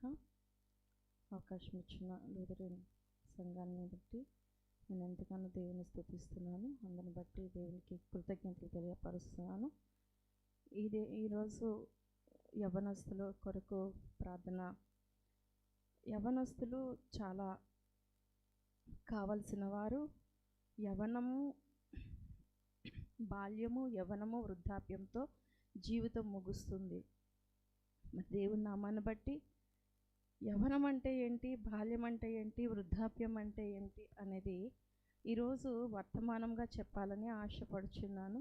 గాక. అవకాశం ఇచ్చిన లూథరన్ సంఘాన్ని బట్టి నేను ఎంతగానో దేవుని స్తుతిస్తున్నాను. అందుని బట్టి దేవునికి కృతజ్ఞతలు తెలియపరుస్తున్నాను. ఈరోజు యవ్వనస్తుల కొరకు ప్రార్థన. యవ్వనస్తులు చాలా కావలసిన వారు. యవ్వనము, బాల్యము, యవ్వనము, వృద్ధాప్యంతో జీవితం ముగుస్తుంది. మరి దేవుని నామాన్ని బట్టి యవ్వనం అంటే ఏంటి, బాల్యం అంటే ఏంటి, వృద్ధాప్యం అంటే ఏంటి అనేది ఈరోజు వర్తమానంగా చెప్పాలని ఆశపడుచున్నాను.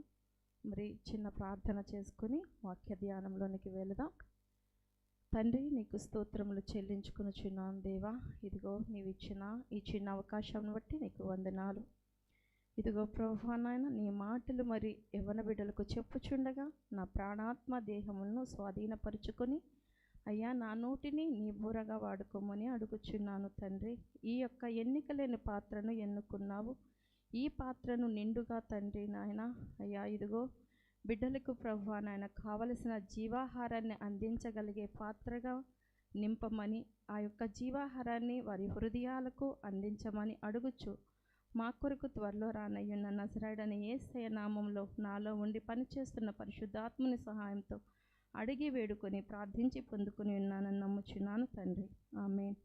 మరి చిన్న ప్రార్థన చేసుకుని వాక్య ధ్యానంలోనికి వెళదాం. తండ్రి, నీకు స్తోత్రములు చెల్లించుకొనుచున్నాను దేవా. ఇదిగో నీవు ఇచ్చిన ఈ చిన్న అవకాశం బట్టి నీకు వందనాలు. ఇదిగో ప్రభువా నాయన, నీ మాటలు మరి యవ్వన బిడ్డలకు చెప్పుచుండగా నా ప్రాణాత్మ దేహములను స్వాధీనపరుచుకొని అయ్యా నా నోటిని నీ బూరగా వాడుకోమని అడుగుచున్నాను తండ్రి. ఈ యొక్క ఎన్నికలేని పాత్రను ఎన్నుకున్నావు. ఈ పాత్రను నిండుగా తండ్రి నాయన అయ్యా ఇదిగో బిడ్డలకు ప్రభువా నాయన కావలసిన జీవాహారాన్ని అందించగలిగే పాత్రగా నింపమని, ఆ యొక్క జీవాహారాన్ని వారి హృదయాలకు అందించమని అడుగుచు మా కొరకు త్వరలో రానయ్యున్న నజరేయుడైన యేసయ్య నామంలో నాలో ఉండి పనిచేస్తున్న పరిశుద్ధాత్మని సహాయంతో అడిగి వేడుకొని ప్రార్థించి పొందుకొని ఉన్నానని నమ్ముచున్నాను తండ్రి. ఆమేన్.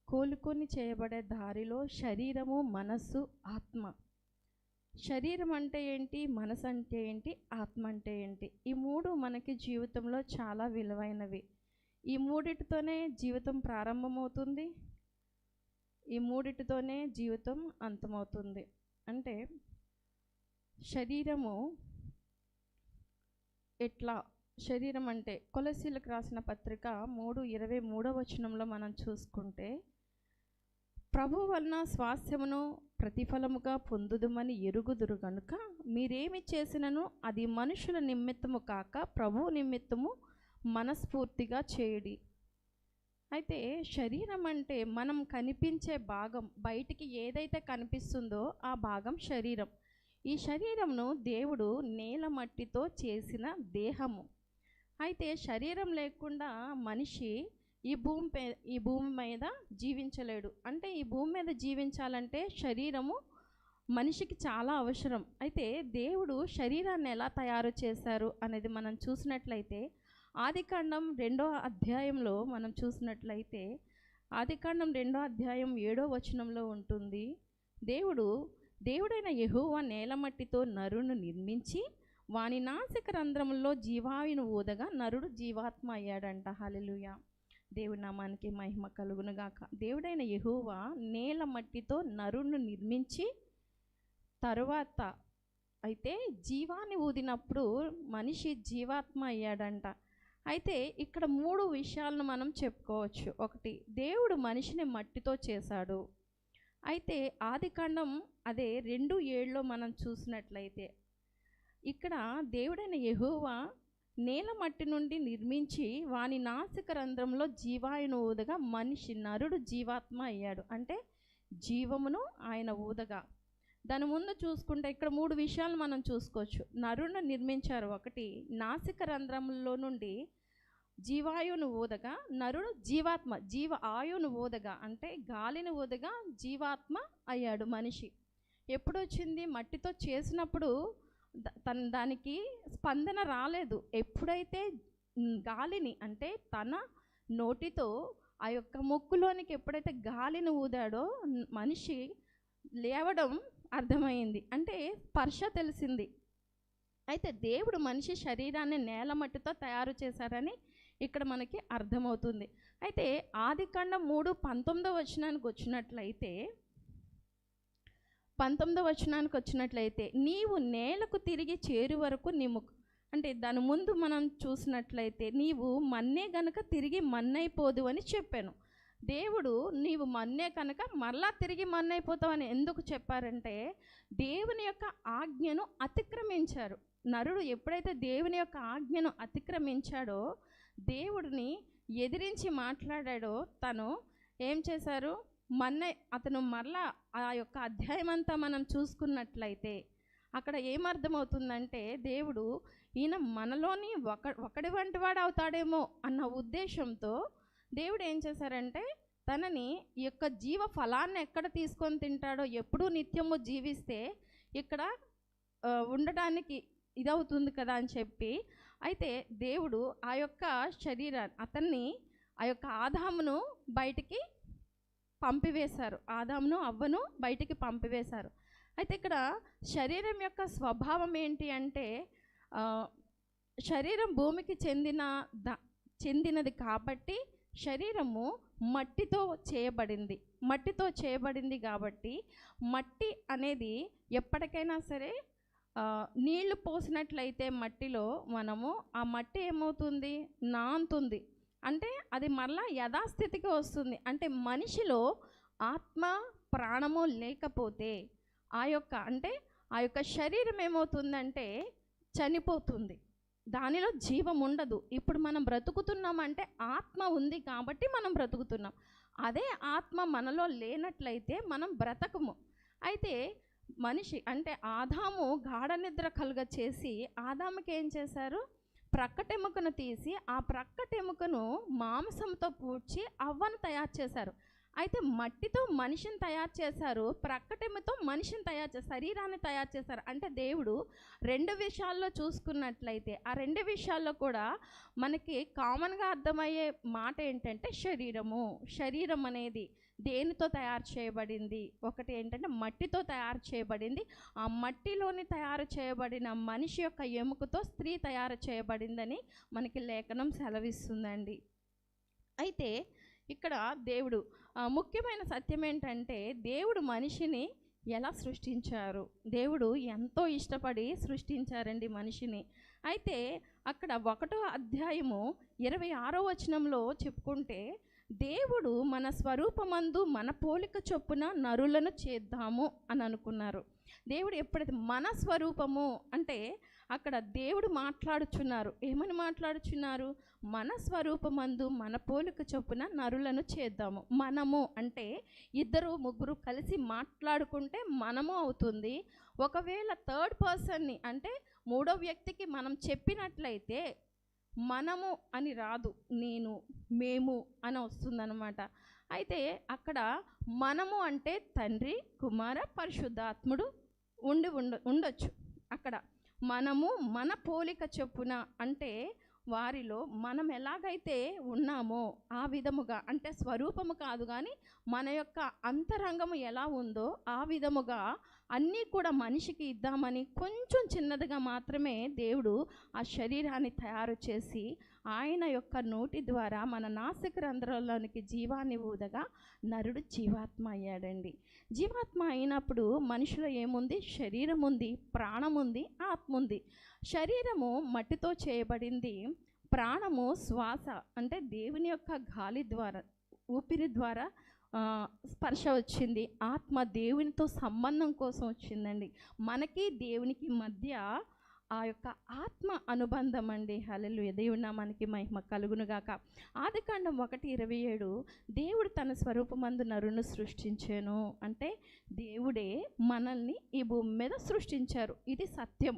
కోలుకొని చేయబడే దారిలో శరీరము, మనస్సు, ఆత్మ. శరీరం అంటే ఏంటి, మనసు అంటే ఏంటి, ఆత్మ అంటే ఏంటి? ఈ మూడు మనకి జీవితంలో చాలా విలువైనవి. ఈ మూడిటితోనే జీవితం ప్రారంభమవుతుంది, ఈ మూడిటితోనే జీవితం అంతమవుతుంది. అంటే శరీరము ఎట్లా, శరీరం అంటే కొలసీలకు రాసిన పత్రిక 3:23 మనం చూసుకుంటే, ప్రభు వలన స్వాస్థ్యమును ప్రతిఫలముగా పొందుదుమని ఎరుగుదురు గనుక మీరేమి చేసినను అది మనుషుల నిమిత్తము కాక ప్రభు నిమిత్తము మనస్ఫూర్తిగా చేయుడి. అయితే శరీరం అంటే మనం కనిపించే భాగం, బయటికి ఏదైతే కనిపిస్తుందో ఆ భాగం శరీరం. ఈ శరీరంను దేవుడు నేల మట్టితో చేసిన దేహము. అయితే శరీరం లేకుండా మనిషి ఈ భూమి మీద జీవించలేడు. అంటే ఈ భూమి మీద జీవించాలంటే శరీరము మనిషికి చాలా అవసరం. అయితే దేవుడు శరీరాన్ని ఎలా తయారు చేశారు అనేది మనం చూసినట్లయితే ఆదికాండం 2వ అధ్యాయంలో మనం చూసినట్లయితే ఆదికాండం 2వ అధ్యాయం 7వ వచనంలో ఉంటుంది. దేవుడైన యెహోవా నేలమట్టితో నరును నిర్మించి వాని నాసిక రంధ్రములో జీవాయును ఊదగా నరుడు జీవాత్మ అయ్యాడంట. హల్లెలూయా. దేవుని నామానికి మహిమ కలుగునుగాక. దేవుడైన యెహోవా నేల మట్టితో నరును నిర్మించి తరువాత అయితే జీవాన్ని ఊదినప్పుడు మనిషి జీవాత్మ అయ్యాడంట. అయితే ఇక్కడ 3 విషయాలను మనం చెప్పుకోవచ్చు. ఒకటి, దేవుడు మనిషిని మట్టితో చేశాడు. అయితే ఆదికాండం 2:7 మనం చూసినట్లయితే ఇక్కడ దేవుడైన యెహోవా నేల మట్టి నుండి నిర్మించి వాని నాసిక రంధ్రంలో జీవాయును ఊదగా నరుడు జీవాత్మ అయ్యాడు. అంటే జీవమును ఆయన ఊదగా. దాని ముందు చూసుకుంటే ఇక్కడ 3 విషయాలు మనం చూసుకోవచ్చు. నరుని నిర్మించారు. ఒకటి, నాసిక రంధ్రంలో నుండి జీవాయువును ఊదగా నరుడు జీవ ఆయువును ఊదగా, అంటే గాలిని ఊదగా జీవాత్మ అయ్యాడు మనిషి. ఎప్పుడు వచ్చింది? మట్టితో చేసినప్పుడు దానికి స్పందన రాలేదు. ఎప్పుడైతే గాలిని, అంటే తన నోటితో ఆ యొక్క ముక్కులోనికి ఎప్పుడైతే గాలిని ఊదాడో మనిషి లేవడం అర్థమైంది. అంటే స్పర్శ తెలిసింది. అయితే దేవుడు మనిషి శరీరాన్ని నేల మట్టితో తయారు చేశారని ఇక్కడ మనకి అర్థమవుతుంది. అయితే ఆదికాండం 3:19 వచ్చినట్లయితే నీవు నేలకు తిరిగి చేరు వరకు అంటే దాని ముందు మనం చూసినట్లయితే నీవు మన్నే గనక తిరిగి మన్నైపోదు అని చెప్పాను. దేవుడు నీవు మన్నే కనుక మరలా తిరిగి మన్నైపోతావని ఎందుకు చెప్పారంటే దేవుని యొక్క ఆజ్ఞను అతిక్రమించారు. నరుడు ఎప్పుడైతే దేవుని యొక్క ఆజ్ఞను అతిక్రమించాడో, దేవుడిని ఎదిరించి మాట్లాడాడో, తను ఏం చేశారు? అతను మరలా ఆ యొక్క అధ్యాయం అంతా మనం చూసుకున్నట్లయితే అక్కడ ఏమర్థమవుతుందంటే ఈయన మనలోని ఒకడి వంటి వాడు అవుతాడేమో అన్న ఉద్దేశంతో దేవుడు ఏం చేశారంటే తనని ఈ యొక్క జీవ ఫలాన్ని ఎక్కడ తీసుకొని తింటాడో, ఎప్పుడూ నిత్యము జీవిస్తే ఇక్కడ ఉండడానికి ఇదవుతుంది కదా అని చెప్పి, అయితే దేవుడు ఆ యొక్క అతన్ని ఆ యొక్క ఆదామును బయటికి పంపివేశారు. ఆదామును అవ్వను బయటికి పంపివేశారు. అయితే ఇక్కడ శరీరం యొక్క స్వభావం ఏంటి అంటే, శరీరం భూమికి చెందినది కాబట్టి శరీరము మట్టితో చేయబడింది కాబట్టి మట్టి అనేది ఎప్పటికైనా సరే నీళ్లు పోసినట్లయితే మట్టిలో మనము ఆ మట్టి ఏమవుతుంది, నాంతుంది. అంటే అది మరలా యథాస్థితికి వస్తుంది. అంటే మనిషిలో ఆత్మ ప్రాణము లేకపోతే ఆ యొక్క శరీరం ఏమవుతుందంటే చనిపోతుంది, దానిలో జీవం ఉండదు. ఇప్పుడు మనం బ్రతుకుతున్నామంటే ఆత్మ ఉంది కాబట్టి మనం బ్రతుకుతున్నాం. అదే ఆత్మ మనలో లేనట్లయితే మనం బ్రతకము. అయితే మనిషి అంటే ఆదాము గాఢ నిద్ర కలుగ చేసి ఆదాముకి ఏం చేశారు, ప్రక్కటెముకను తీసి ఆ ప్రక్కటెముకను మాంసంతో పూడ్చి అవ్వను తయారు చేశారు. అయితే మట్టితో మనిషిని తయారు చేశారు, ప్రక్కటెముతో మనిషిని శరీరాన్ని తయారు చేశారు. అంటే దేవుడు రెండు విషయాల్లో చూసుకున్నట్లయితే ఆ రెండు విషయాల్లో కూడా మనకి కామన్గా అర్థమయ్యే మాట ఏంటంటే శరీరం అనేది దేనితో తయారు చేయబడింది, ఒకటి ఏంటంటే మట్టితో తయారు చేయబడింది. ఆ మట్టిలోని తయారు చేయబడిన మనిషి యొక్క ఎముకతో స్త్రీ తయారు చేయబడిందని మనకి లేఖనం సెలవిస్తుందండి. అయితే ఇక్కడ దేవుడు ముఖ్యమైన సత్యం ఏంటంటే, దేవుడు మనిషిని ఎలా సృష్టించారు, దేవుడు ఎంతో ఇష్టపడి సృష్టించారండి మనిషిని. అయితే అక్కడ 1వ అధ్యాయము 26వ వచనంలో చెప్పుకుంటే, దేవుడు మన స్వరూపమందు మన పోలిక చొప్పున నరులను చేద్దాము అని అనుకున్నారు. దేవుడు ఎప్పుడైతే మన స్వరూపము అంటే అక్కడ దేవుడు మాట్లాడుచున్నారు. ఏమని మాట్లాడుచున్నారు, మన స్వరూపమందు మన పోలిక చొప్పున నరులను చేద్దాము. మనము అంటే 2-3 కలిసి మాట్లాడుకుంటే మనము అవుతుంది. ఒకవేళ థర్డ్ పర్సన్ని అంటే 3వ వ్యక్తికి మనం చెప్పినట్లయితే మనము అని రాదు, నేను మేము అని వస్తుందన్నమాట. అయితే అక్కడ మనము అంటే తండ్రి, కుమార, పరిశుద్ధాత్ముడు ఉండొచ్చు. అక్కడ మనము మన పోలిక చొప్పున అంటే వారిలో మనం ఎలాగైతే ఉన్నామో ఆ విధముగా, అంటే స్వరూపము కాదు కానీ మన యొక్క అంతరంగము ఎలా ఉందో ఆ విధముగా అన్నీ కూడా మనిషికి ఇద్దామని కొంచెం చిన్నదిగా మాత్రమే దేవుడు ఆ శరీరాన్ని తయారు చేసి ఆయన యొక్క నోటి ద్వారా మన నాసిక రంధ్రాల్లోనికి జీవాన్ని ఊదగా నరుడు జీవాత్మ అయ్యాడండి. జీవాత్మ అయినప్పుడు మనిషిలో ఏముంది, శరీరం ఉంది, ప్రాణం ఉంది, ఆత్మ ఉంది. శరీరము మట్టితో చేయబడింది, ప్రాణము శ్వాస అంటే దేవుని యొక్క గాలి ద్వారా, ఊపిరి ద్వారా స్పర్శ వచ్చింది. ఆత్మ దేవునితో సంబంధం కోసం వచ్చిందండి. మనకి దేవునికి మధ్య ఆ యొక్క ఆత్మ అనుబంధం అండి. హల్లెలూయా, దేవుని నామానికి మహిమ కలుగునుగాక. ఆదికాండం 1:27 దేవుడు తన స్వరూపమందు నరుని సృష్టించాను అంటే దేవుడే మనల్ని ఈ భూమి మీద సృష్టించారు. ఇది సత్యం.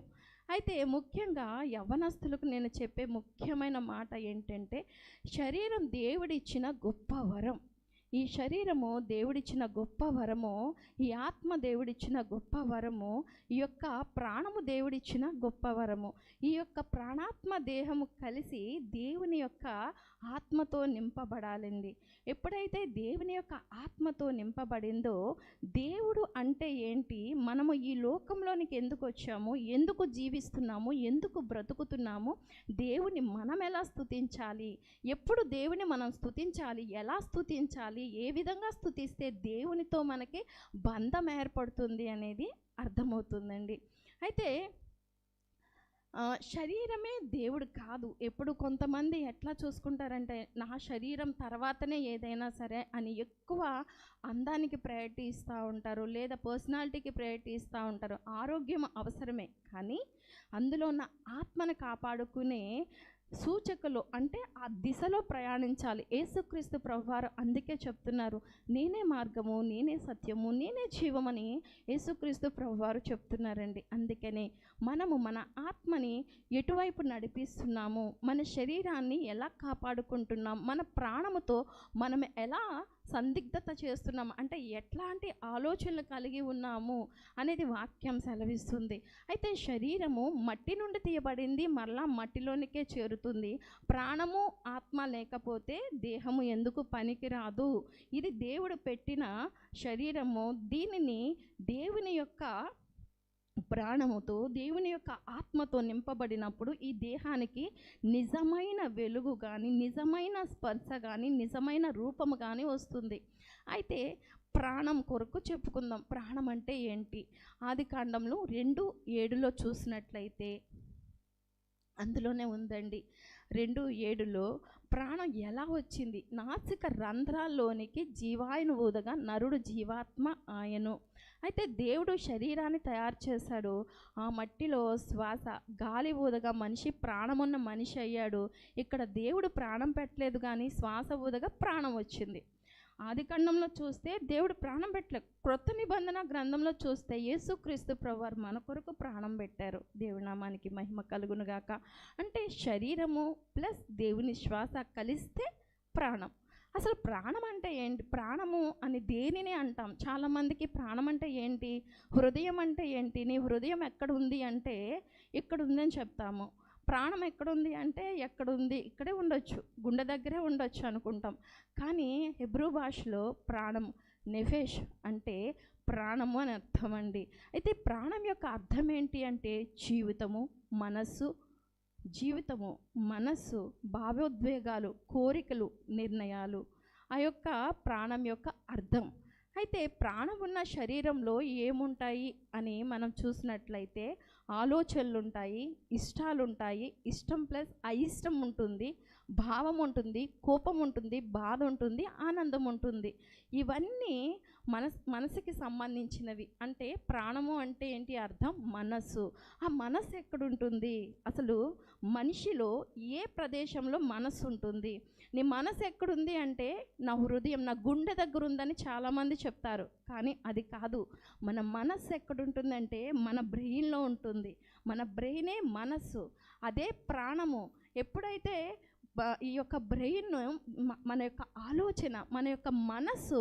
అయితే ముఖ్యంగా యవ్వనస్తులకు నేను చెప్పే ముఖ్యమైన మాట ఏంటంటే, శరీరం దేవుడిచ్చిన గొప్ప వరం. ఈ శరీరము దేవుడిచ్చిన గొప్ప వరము, ఈ ఆత్మ దేవుడిచ్చిన గొప్ప వరము, ఈ యొక్క ప్రాణము దేవుడిచ్చిన గొప్ప వరము. ఈ యొక్క ప్రాణాత్మ దేహము కలిసి దేవుని యొక్క ఆత్మతో నింపబడాలండి. ఎప్పుడైతే దేవుని యొక్క ఆత్మతో నింపబడిందో, దేవుడు అంటే ఏంటి, మనము ఈ లోకంలోనికి ఎందుకు వచ్చాము, ఎందుకు జీవిస్తున్నాము, ఎందుకు బ్రతుకుతున్నాము, దేవుని మనం ఎలా స్తుతించాలి, ఎప్పుడు దేవుని మనం స్తుతించాలి, ఎలా స్తుతించాలి, ఏ విధంగా స్తుతిస్తే దేవునితో మనకి బంధం ఏర్పడుతుంది అనేది అర్థమవుతుందండి. అయితే శరీరమే దేవుడు కాదు. ఎప్పుడు కొంతమంది ఎట్లా చూసుకుంటారంటే, నా శరీరం తర్వాతనే ఏదైనా సరే అని ఎక్కువ అందానికి ప్రయారిటీ ఇస్తూ ఉంటారు, లేదా పర్సనాలిటీకి ప్రయారిటీ ఇస్తూ ఉంటారు. ఆరోగ్యం అవసరమే, కానీ అందులో ఉన్న ఆత్మను కాపాడుకునే సూచకలు, అంటే ఆ దిశలో ప్రయాణించాలి. యేసుక్రీస్తు ప్రభువారు అందుకే చెప్తున్నారు, నేనే మార్గము, నేనే సత్యము, నేనే జీవమని యేసుక్రీస్తు ప్రభువారు చెప్తున్నారండి. అందుకనే మనము మన ఆత్మని ఎటువైపు నడిపిస్తున్నాము, మన శరీరాన్ని ఎలా కాపాడుకుంటున్నాం, మన ప్రాణముతో మనం ఎలా సందిగ్ధత చేస్తున్నాం, అంటే ఎట్లాంటి ఆలోచనలు కలిగి ఉన్నాము అనేది వాక్యం సెలవిస్తుంది. అయితే శరీరము మట్టి నుండి తీయబడింది, మరలా మట్టిలోనికే చేరుతుంది. ప్రాణము ఆత్మ లేకపోతే దేహము ఎందుకు పనికిరాదు. ఇది దేవుడు పెట్టిన శరీరము. దీనిని దేవుని యొక్క ప్రాణముతో, దేవుని యొక్క ఆత్మతో నింపబడినప్పుడు ఈ దేహానికి నిజమైన వెలుగు కానీ, నిజమైన స్పర్శ కానీ, నిజమైన రూపము కానీ వస్తుంది. అయితే ప్రాణం కొరకు చెప్పుకుందాం. ప్రాణం అంటే ఏంటి? ఆదికాండంలో 2:7 చూసినట్లయితే అందులోనే ఉందండి. 2:7 ప్రాణం ఎలా వచ్చింది? నాసిక రంధ్రాల్లోనికి జీవాయును ఊదగా నరుడు జీవాత్మ ఆయను. అయితే దేవుడు శరీరాన్ని తయారు చేశాడు. ఆ మట్టిలో శ్వాస గాలి ఊదగా మనిషి ప్రాణమున్న మనిషి అయ్యాడు. ఇక్కడ దేవుడు ప్రాణం పెట్టలేదు, కానీ శ్వాస ఊదగా ప్రాణం వచ్చింది. ఆదికాండంలో చూస్తే దేవుడు ప్రాణం పెట్టలేదు. క్రొత్త నిబంధన గ్రంథంలో చూస్తే యేసుక్రీస్తు ప్రభువారు మన కొరకు ప్రాణం పెట్టారు. దేవుని నామానికి మహిమ కలుగునుగాక. అంటే శరీరము ప్లస్ దేవుని శ్వాస కలిస్తే ప్రాణం. అసలు ప్రాణం అంటే ఏంటి? ప్రాణము అని దేనిని అంటాం? చాలామందికి ప్రాణం అంటే ఏంటి, హృదయం అంటే ఏంటి, నీ హృదయం ఎక్కడుంది అంటే ఇక్కడ ఉందని చెప్తాము. ప్రాణం ఎక్కడుంది అంటే ఎక్కడుంది, ఇక్కడే ఉండొచ్చు, గుండె దగ్గరే ఉండొచ్చు అనుకుంటాం. కానీ హెబ్రూ భాషలో ప్రాణం నెఫేష్ అంటే ప్రాణము అని అర్థం అండి. అయితే ప్రాణం యొక్క అర్థం ఏంటి అంటే జీవితము, మనస్సు, జీవితము, మనస్సు, భావోద్వేగాలు, కోరికలు, నిర్ణయాలు, ఆ యొక్క ప్రాణం యొక్క అర్థం. అయితే ప్రాణం ఉన్న శరీరంలో ఏముంటాయి అని మనం చూసినట్లయితే ఆలోచనలు ఉంటాయి, ఇష్టాలు ఉంటాయి, ఇష్టం ప్లస్ అయిష్టం ఉంటుంది, భావం ఉంటుంది, కోపం ఉంటుంది, బాధ ఉంటుంది, ఆనందం ఉంటుంది. ఇవన్నీ మనసుకి సంబంధించినవి. అంటే ప్రాణము అంటే ఏంటి అర్థం? మనస్సు. ఆ మనస్సు ఎక్కడుంటుంది? అసలు మనిషిలో ఏ ప్రదేశంలో మనస్సు ఉంటుంది? నీ మనసు ఎక్కడుంది అంటే నా హృదయం, నా గుండె దగ్గర ఉందని చాలామంది చెప్తారు, కానీ అది కాదు. మన మనస్సు ఎక్కడుంటుందంటే మన బ్రెయిన్లో ఉంటుంది. మన బ్రెయినే మనస్సు, అదే ప్రాణము. ఎప్పుడైతే ఈ యొక్క బ్రెయిన్, మన యొక్క ఆలోచన, మన యొక్క మనస్సు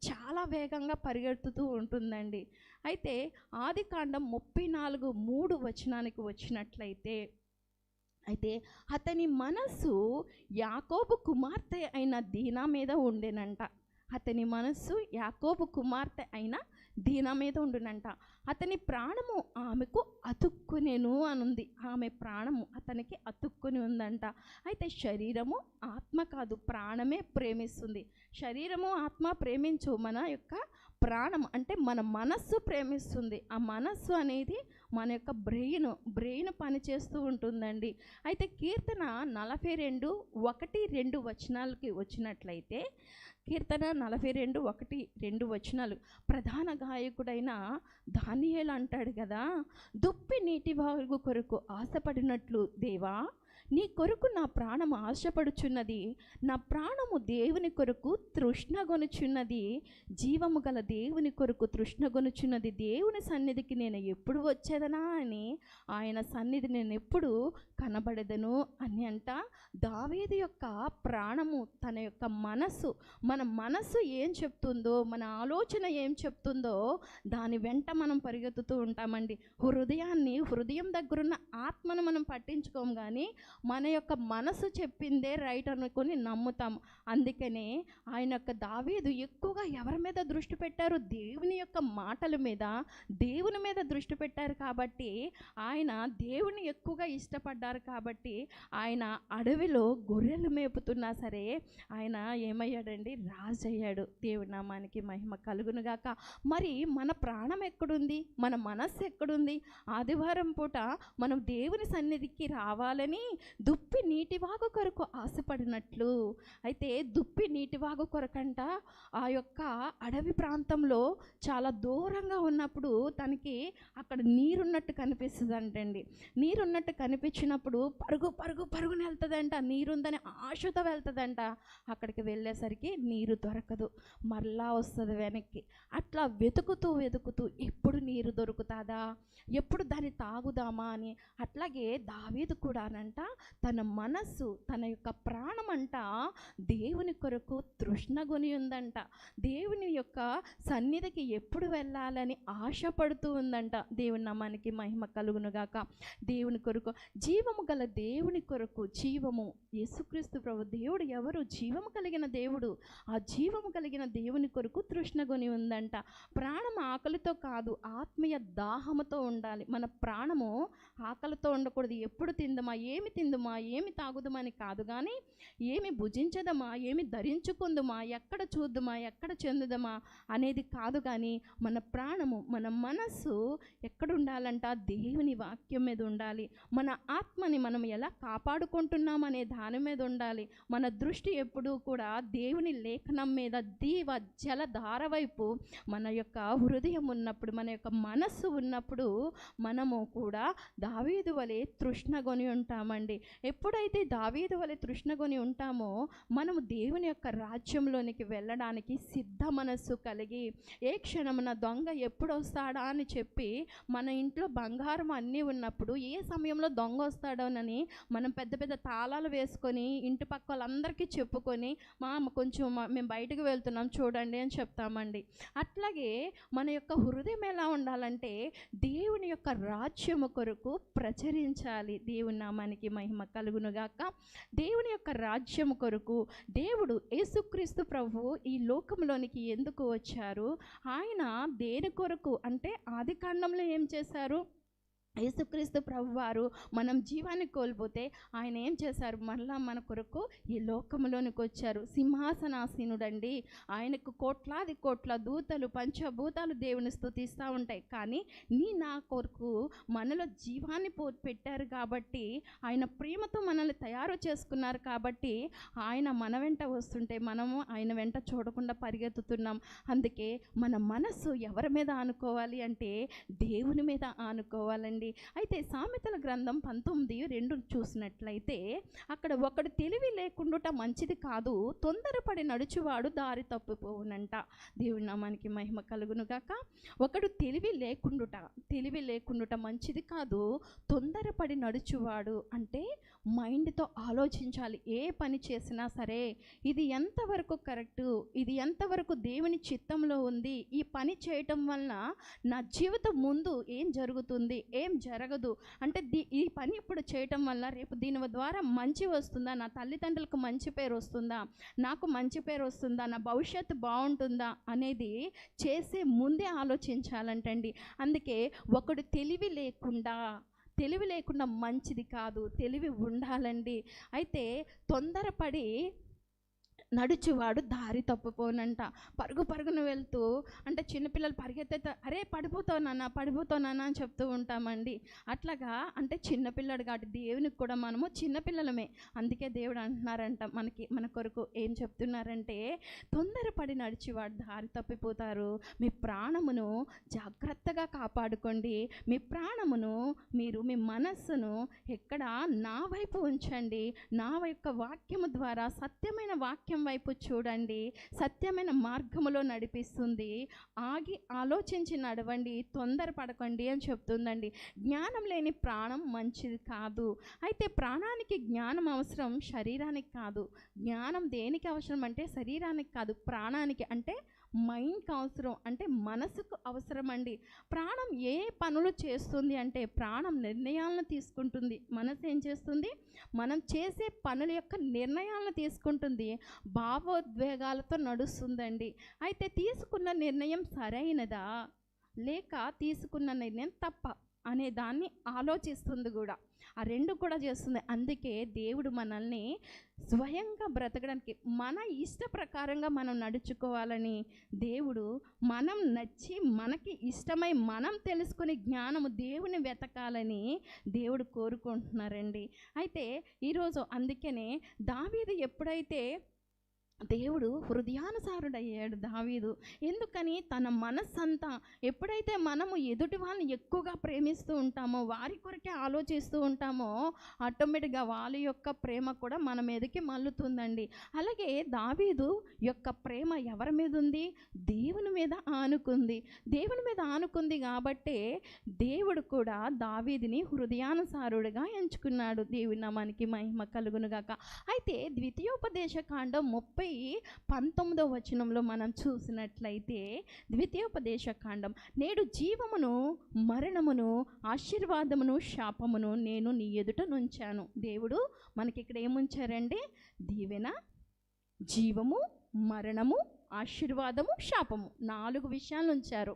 చాలా వేగంగా పరిగెత్తుతూ ఉంటుందండి. అయితే ఆదికాండం 34:3 వచ్చినట్లయితే, అయితే అతని మనస్సు యాకోబు కుమార్తె అయిన దీనా మీద ఉండెనంట. అతని మనస్సు యాకోబు కుమార్తె అయిన దీనా మీద ఉండునంట. అతని ప్రాణము ఆమెకు అతుక్కునేను అనుంది. ఆమె ప్రాణము అతనికి అతుక్కుని ఉందంట. అయితే శరీరము ఆత్మ కాదు, ప్రాణమే ప్రేమిస్తుంది. శరీరము ఆత్మ ప్రేమించు, మన యొక్క ప్రాణం అంటే మన మనస్సు ప్రేమిస్తుంది. ఆ మనస్సు అనేది మన యొక్క బ్రెయిన్ పనిచేస్తూ ఉంటుందండి. అయితే కీర్తన 42:1-2 వచ్చినట్లయితే, కీర్తన 42:1-2 ప్రధాన గాయకుడైన దానియేలు అంటాడు కదా, దుప్పి నీటి వాగు కొరకు ఆశపడినట్లు దేవా, నీ కొరకు నా ప్రాణము ఆశపడుచున్నది, నా ప్రాణము దేవుని కొరకు తృష్ణగొనుచున్నది, జీవము గల దేవుని కొరకు తృష్ణగొనుచున్నది. దేవుని సన్నిధికి నేను ఎప్పుడు వచ్చేదనా అని, ఆయన సన్నిధి నేను ఎప్పుడు కనబడదను అని అంట. దావీదు యొక్క ప్రాణము, తన యొక్క మనస్సు, మన మనస్సు ఏం చెప్తుందో, మన ఆలోచన ఏం చెప్తుందో దాని వెంట మనం పరిగెత్తుతూ ఉంటామండి. హృదయం దగ్గరున్న ఆత్మను మనం పట్టించుకోము, కానీ మన యొక్క మనసు చెప్పిందే రైట్ అనుకొని నమ్ముతాం. అందుకనే ఆయన యొక్క దావీదు ఎక్కువగా ఎవరి మీద దృష్టి పెట్టారు? దేవుని యొక్క మాటల మీద, దేవుని మీద దృష్టి పెట్టారు. కాబట్టి ఆయన దేవుని ఎక్కువగా ఇష్టపడ్డారు. కాబట్టి ఆయన అడవిలో గొర్రెలు మేపుతున్నా సరే ఆయన ఏమయ్యాడండి? రాజు అయ్యాడు. దేవుని నామానికి మహిమ కలుగునుగాక. మరి మన ప్రాణం ఎక్కడుంది? మన మనస్సు ఎక్కడుంది? ఆదివారం పూట మనం దేవుని సన్నిధికి రావాలని దుప్పి నీటివాగు కొరకు ఆశపడినట్లు. అయితే దుప్పి నీటివాగు కొరకంట ఆ యొక్క అడవి ప్రాంతంలో చాలా దూరంగా ఉన్నప్పుడు తనకి అక్కడ నీరున్నట్టు కనిపిస్తుంది అంటండి. నీరున్నట్టు కనిపించినప్పుడు పరుగు పరుగు పరుగుని వెళ్తుందంట, నీరుందని ఆశతో వెళ్తుందంట. అక్కడికి వెళ్ళేసరికి నీరు దొరకదు, మరలా వస్తుంది వెనక్కి. అట్లా వెతుకుతూ వెతుకుతూ ఎప్పుడు నీరు దొరుకుతుందా, ఎప్పుడు దాన్ని తాగుదామా అని. అట్లాగే దావీదు కూడానంట తన మనస్సు, తన యొక్క ప్రాణమంట దేవుని కొరకు తృష్ణగొని ఉందంట. దేవుని యొక్క సన్నిధికి ఎప్పుడు వెళ్ళాలని ఆశపడుతూ ఉందంట. దేవుని నామానికి మహిమ కలుగునుగాక. దేవుని కొరకు, జీవము గల దేవుని కొరకు, జీవము యేసుక్రీస్తు ప్రభు దేవుడు ఎవరు? జీవము కలిగిన దేవుడు. ఆ జీవము కలిగిన దేవుని కొరకు తృష్ణగొని ఉందంట. ప్రాణం ఆకలితో కాదు, ఆత్మీయ దాహముతో ఉండాలి. మన ప్రాణము ఆకలితో ఉండకూడదు. ఎప్పుడు తిందమా, ఏమి తిందుమా, ఏమి తాగుదమని కాదు, కానీ ఏమి భుజించదమా, ఏమి ధరించుకుందుమా, ఎక్కడ చూద్దుమా, ఎక్కడ చెందుదమా అనేది కాదు. కానీ మన ప్రాణము, మన మనస్సు ఎక్కడ ఉండాలంట? దేవుని వాక్యం మీద ఉండాలి. మన ఆత్మని మనం ఎలా కాపాడుకుంటున్నాం అనే దాని మీద ఉండాలి. మన దృష్టి ఎప్పుడూ కూడా దేవుని లేఖనం మీద, దీవ జలధార వైపు మన యొక్క హృదయం ఉన్నప్పుడు, మన యొక్క మనస్సు ఉన్నప్పుడు మనము కూడా దావీదు వలె తృష్ణగొని ఉంటామండి. ఎప్పుడైతే దావీదు వలె తృష్ణగొని ఉంటామో మనము దేవుని యొక్క రాజ్యంలోనికి వెళ్ళడానికి సిద్ధ మనస్సు కలిగి, ఏ క్షణమున దొంగ ఎప్పుడు వస్తాడా అని చెప్పి, మన ఇంట్లో బంగారం అన్నీ ఉన్నప్పుడు ఏ సమయంలో దొంగ వస్తాడోనని మనం పెద్ద పెద్ద తాళాలు వేసుకొని ఇంటి పక్క వాళ్ళందరికీ చెప్పుకొని, కొంచెం మేము బయటకు వెళ్తున్నాం చూడండి అని చెప్తామండి. అట్లాగే మన యొక్క హృదయం ఎలా ఉండాలంటే దేవుని యొక్క రాజ్యము కొరకు ప్రచురించాలి. దేవుని నామానికి మహిమ కలుగునుగాక. దేవుని యొక్క రాజ్యము కొరకు దేవుడు యేసుక్రీస్తు ప్రభువు ఈ లోకంలోనికి ఎందుకు వచ్చారు? ఆయన దేని కొరకు అంటే ఆదికాండంలో ఏం చేశారు? యేసుక్రీస్తు ప్రభువారు మనం జీవాన్ని కోల్పోతే ఆయన ఏం చేశారు? మరలా మన కొరకు ఈ లోకంలోనికి వచ్చారు. సింహాసనాసీనుడండి. ఆయనకు కోట్లాది కోట్ల దూతలు, పంచభూతాలు దేవుని స్తుతిస్తూ ఉంటాయి. కానీ నా కొరకు మనలో జీవాన్ని పెట్టారు కాబట్టి, ఆయన ప్రేమతో మనల్ని తయారు చేసుకున్నారు కాబట్టి, ఆయన మన వెంట వస్తుంటే మనము ఆయన వెంట చూడకుండా పరిగెత్తుతున్నాం. అందుకే మన మనస్సు ఎవరి మీద ఆనుకోవాలి అంటే దేవుని మీద ఆనుకోవాలండి. అయితే సామెతల గ్రంథం 19:2 చూసినట్లయితే అక్కడ ఒకడు తెలివి లేకుండుట మంచిది కాదు, తొందరపడి నడుచువాడు దారి తప్పిపోవునంట. దేవుని నామానికి మహిమ కలుగునుగాక. ఒకడు తెలివి లేకుండుట మంచిది కాదు, తొందరపడి నడుచువాడు అంటే మైండ్తో ఆలోచించాలి. ఏ పని చేసినా సరే ఇది ఎంతవరకు కరెక్టు, ఇది ఎంతవరకు దేవుని చిత్తంలో ఉంది, ఈ పని చేయటం వలన నా జీవితం ముందు ఏం జరుగుతుంది, ఏం జరగదు, అంటే ఈ పని ఇప్పుడు చేయటం వల్ల రేపు దీని ద్వారా మంచి వస్తుందా, నా తల్లిదండ్రులకు మంచి పేరు వస్తుందా, నాకు మంచి పేరు వస్తుందా, నా భవిష్యత్తు బాగుంటుందా అనేది చేసే ముందే ఆలోచించాలంటండి. అందుకే ఒకడు తెలివి లేకుండా మంచిది కాదు, తెలివి ఉండాలండి. అయితే తొందరపడి నడుచువాడు దారి తప్పిపోనంట. పరుగున వెళ్తూ, అంటే చిన్నపిల్లలు పరిగెత్తే అరే పడిపోతానా అని చెప్తూ ఉంటామండి. అట్లాగా అంటే చిన్నపిల్లడు కాబట్టి దేవునికి కూడా మనము చిన్నపిల్లలమే. అందుకే దేవుడు అంటున్నారంట మన కొరకు ఏం చెప్తున్నారంటే, తొందరపడి నడిచేవాడు దారి తప్పిపోతారు. మీ ప్రాణమును జాగ్రత్తగా కాపాడుకోండి. మీ ప్రాణమును మీ మనస్సును ఎక్కడ నా వైపు ఉంచండి. నా యొక్క వాక్యము ద్వారా, సత్యమైన వాక్యం వైపు చూడండి. సత్యమైన మార్గములో నడిపిస్తుంది. ఆగి ఆలోచించి నడవండి, తొందరపడకండి అని చెప్తుందండి. జ్ఞానం లేని ప్రాణం మంచిది కాదు. అయితే ప్రాణానికి జ్ఞానం అవసరం, శరీరానికి కాదు. జ్ఞానం దేనికి అవసరం అంటే శరీరానికి కాదు, ప్రాణానికి అంటే మైండ్కి అవసరం, అంటే మనసుకు అవసరం అండి. ప్రాణం ఏ పనులు చేస్తుంది అంటే ప్రాణం నిర్ణయాలను తీసుకుంటుంది. మనసు ఏం చేస్తుంది? మనం చేసే పనుల యొక్క నిర్ణయాలను తీసుకుంటుంది. భావోద్వేగాలతో నడుస్తుందండి. అయితే తీసుకున్న నిర్ణయం సరైనదా లేక తీసుకున్న నిర్ణయం తప్ప అనే దాన్ని ఆలోచిస్తుంది కూడా. ఆ రెండు కూడా చేస్తుంది. అందుకే దేవుడు మనల్ని స్వయంగా బ్రతకడానికి, మన ఇష్ట ప్రకారంగా మనం నడుచుకోవాలని దేవుడు, మనం నచ్చి మనకి ఇష్టమై మనం తెలుసుకునే జ్ఞానము దేవుని వెతకాలని దేవుడు కోరుకుంటున్నారండి. అయితే ఈరోజు అందుకనే దావీదు ఎప్పుడైతే దేవుడు హృదయానుసారుడయ్యాడు దావీదు. ఎందుకని? తన మనస్సంతా, ఎప్పుడైతే మనము ఎదుటి వాళ్ళని ఎక్కువగా ప్రేమిస్తూ ఉంటామో, వారి కొరకే ఆలోచిస్తూ ఉంటామో, ఆటోమేటిక్గా వాళ్ళ యొక్క ప్రేమ కూడా మన మీదకి మల్లుతుందండి. అలాగే దావీదు యొక్క ప్రేమ ఎవరి మీద ఉంది? దేవుని మీద ఆనుకుంది. దేవుని మీద ఆనుకుంది కాబట్టే దేవుడు కూడా దావీదుని హృదయానుసారుడిగా ఎంచుకున్నాడు. దేవుని నామానికి మహిమ కలుగునుగాక. అయితే ద్వితీయోపదేశ కాండం 19వ వచనంలో మనం చూసినట్లయితే, ద్వితీయోపదేశ కాండం, నేడు జీవమును మరణమును ఆశీర్వాదమును శాపమును నేను నీ ఎదుట నుంచాను. దేవుడు మనకి ఇక్కడ ఏముంచారండి? దీవెన, జీవము, మరణము, ఆశీర్వాదము, శాపము, 4 విషయాలు ఉంచారు.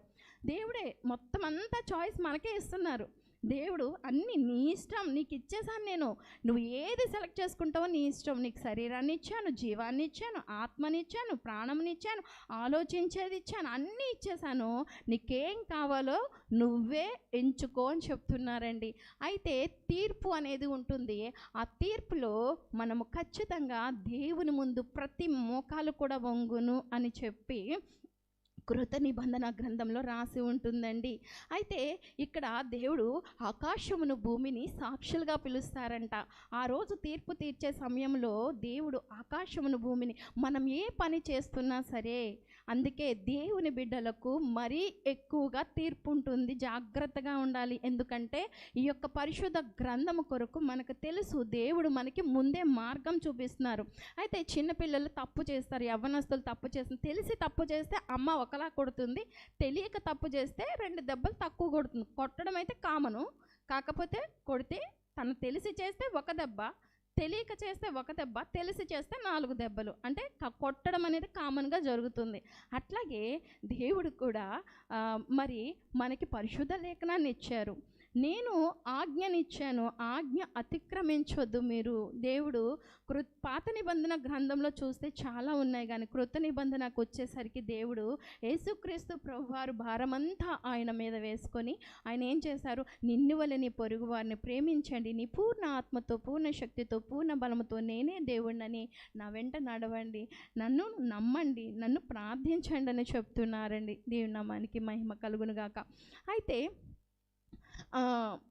దేవుడే మొత్తం అంతా చాయిస్ మనకే ఇస్తున్నారు. దేవుడు అన్నీ నీ ఇష్టం, నీకు ఇచ్చేసాను నేను, నువ్వు ఏది సెలెక్ట్ చేసుకుంటావో నీ ఇష్టం. నీకు శరీరాన్ని ఇచ్చాను, జీవాన్ని ఇచ్చాను, ఆత్మని ఇచ్చాను, ప్రాణంని ఇచ్చాను, ఆలోచించేది ఇచ్చాను, అన్నీ ఇచ్చేసాను. నీకేం కావాలో నువ్వే ఎంచుకో అని చెప్తున్నారండి. అయితే తీర్పు అనేది ఉంటుంది. ఆ తీర్పులో మనము ఖచ్చితంగా దేవుని ముందు ప్రతి మోకాలు కూడా వంగును అని చెప్పి కృత నిబంధన గ్రంథంలో రాసి ఉంటుందండి. అయితే ఇక్కడ దేవుడు ఆకాశమును భూమిని సాక్షులుగా పిలుస్తారంట. ఆ రోజు తీర్పు తీర్చే సమయంలో దేవుడు ఆకాశమును భూమిని, మనం ఏ పని చేస్తున్నా సరే, అందుకే దేవుని బిడ్డలకు మరీ ఎక్కువగా తీర్పు ఉంటుంది. జాగ్రత్తగా ఉండాలి. ఎందుకంటే ఈ యొక్క పరిశుద్ధ గ్రంథము కొరకు మనకు తెలుసు, దేవుడు మనకి ముందే మార్గం చూపిస్తున్నారు. అయితే చిన్నపిల్లలు తప్పు చేస్తారు, యవ్వనస్తులు తప్పు చేస్తారు. తెలిసి తప్పు చేస్తే అమ్మ ఒకలా కొడుతుంది, తెలియక తప్పు చేస్తే 2 దెబ్బలు తక్కువ కొడుతుంది. కొట్టడం అయితే కామను, కాకపోతే కొడితే తను తెలిసి చేస్తే 1 దెబ్బ, తెలియక చేస్తే 1 దెబ్బ, తెలిసి చేస్తే 4 దెబ్బలు. అంటే కొట్టడం అనేది కామన్గా జరుగుతుంది. అట్లాగే దేవుడు కూడా మరి మనకి పరిశుద్ధ లేఖనాన్ని ఇచ్చారు. నేను ఆజ్ఞనిచ్చాను, ఆజ్ఞ అతిక్రమించొద్దు మీరు. దేవుడు పాత నిబంధన గ్రంథంలో చూస్తే చాలా ఉన్నాయి, కానీ కృత నిబంధనకు వచ్చేసరికి దేవుడు యేసుక్రీస్తు ప్రభువారు భారమంతా ఆయన మీద వేసుకొని ఆయన ఏం చేశారు? నిన్ను వలె నీ పొరుగు వారిని ప్రేమించండి, నీ పూర్ణ ఆత్మతో, పూర్ణ శక్తితో, పూర్ణ బలముతో నేనే దేవుడినని నా వెంట నడవండి, నన్ను నమ్మండి, నన్ను ప్రార్థించండి అని చెప్తున్నారండి. దేవుని నామానికి మహిమ కలుగునుగాక. అయితే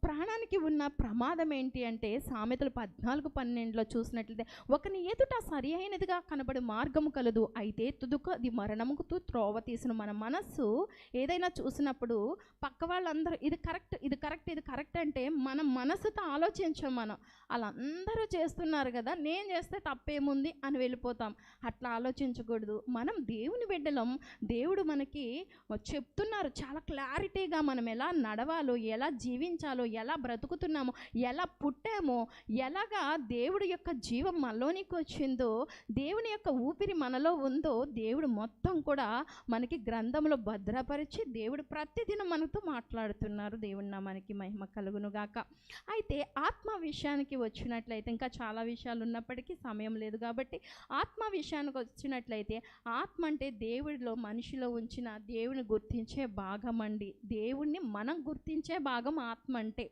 ప్రాణానికి ఉన్న ప్రమాదం ఏంటి అంటే, సామెతలు 14:12లో చూసినట్లయితే, ఒకని ఎదుట సరి అయినదిగా కనబడి మార్గము కలదు, అయితే తుదుకు అది మరణముకు త్రోవ తీసిన. మన మనస్సు ఏదైనా చూసినప్పుడు పక్క వాళ్ళందరూ ఇది కరెక్ట్, ఇది కరెక్ట్, ఇది కరెక్ట్ అంటే మన మనసుతో ఆలోచించాం. మనం అలా అందరూ చేస్తున్నారు కదా, నేను చేస్తే తప్పేముంది అని వెళ్ళిపోతాం. అట్లా ఆలోచించకూడదు. మనం దేవుని బిడ్డలం. దేవుడు మనకి చెప్తున్నారు చాలా క్లారిటీగా, మనం ఎలా నడవాలో, ఎలా జీవించాలో, ఎలా బ్రతుకుతున్నామో, ఎలా పుట్టామో, ఎలాగా దేవుడి యొక్క జీవం మనలోనికి వచ్చిందో, దేవుని యొక్క ఊపిరి మనలో ఉందో, దేవుడు మొత్తం కూడా మనకి గ్రంథంలో భద్రపరిచి దేవుడు ప్రతిదినం మనతో మాట్లాడుతున్నారు. దేవుని నామానికి మహిమ కలుగునుగాక. అయితే ఆత్మ విషయానికి వచ్చినట్లయితే, ఇంకా చాలా విషయాలు ఉన్నప్పటికీ సమయం లేదు కాబట్టి ఆత్మ విషయానికి వచ్చినట్లయితే, ఆత్మ అంటే దేవుడిలో, మనిషిలో ఉంచిన దేవుని గుర్తించే భాగం అండి. దేవుణ్ణి మనం గుర్తించే భాగం ఆత్మ అంటే.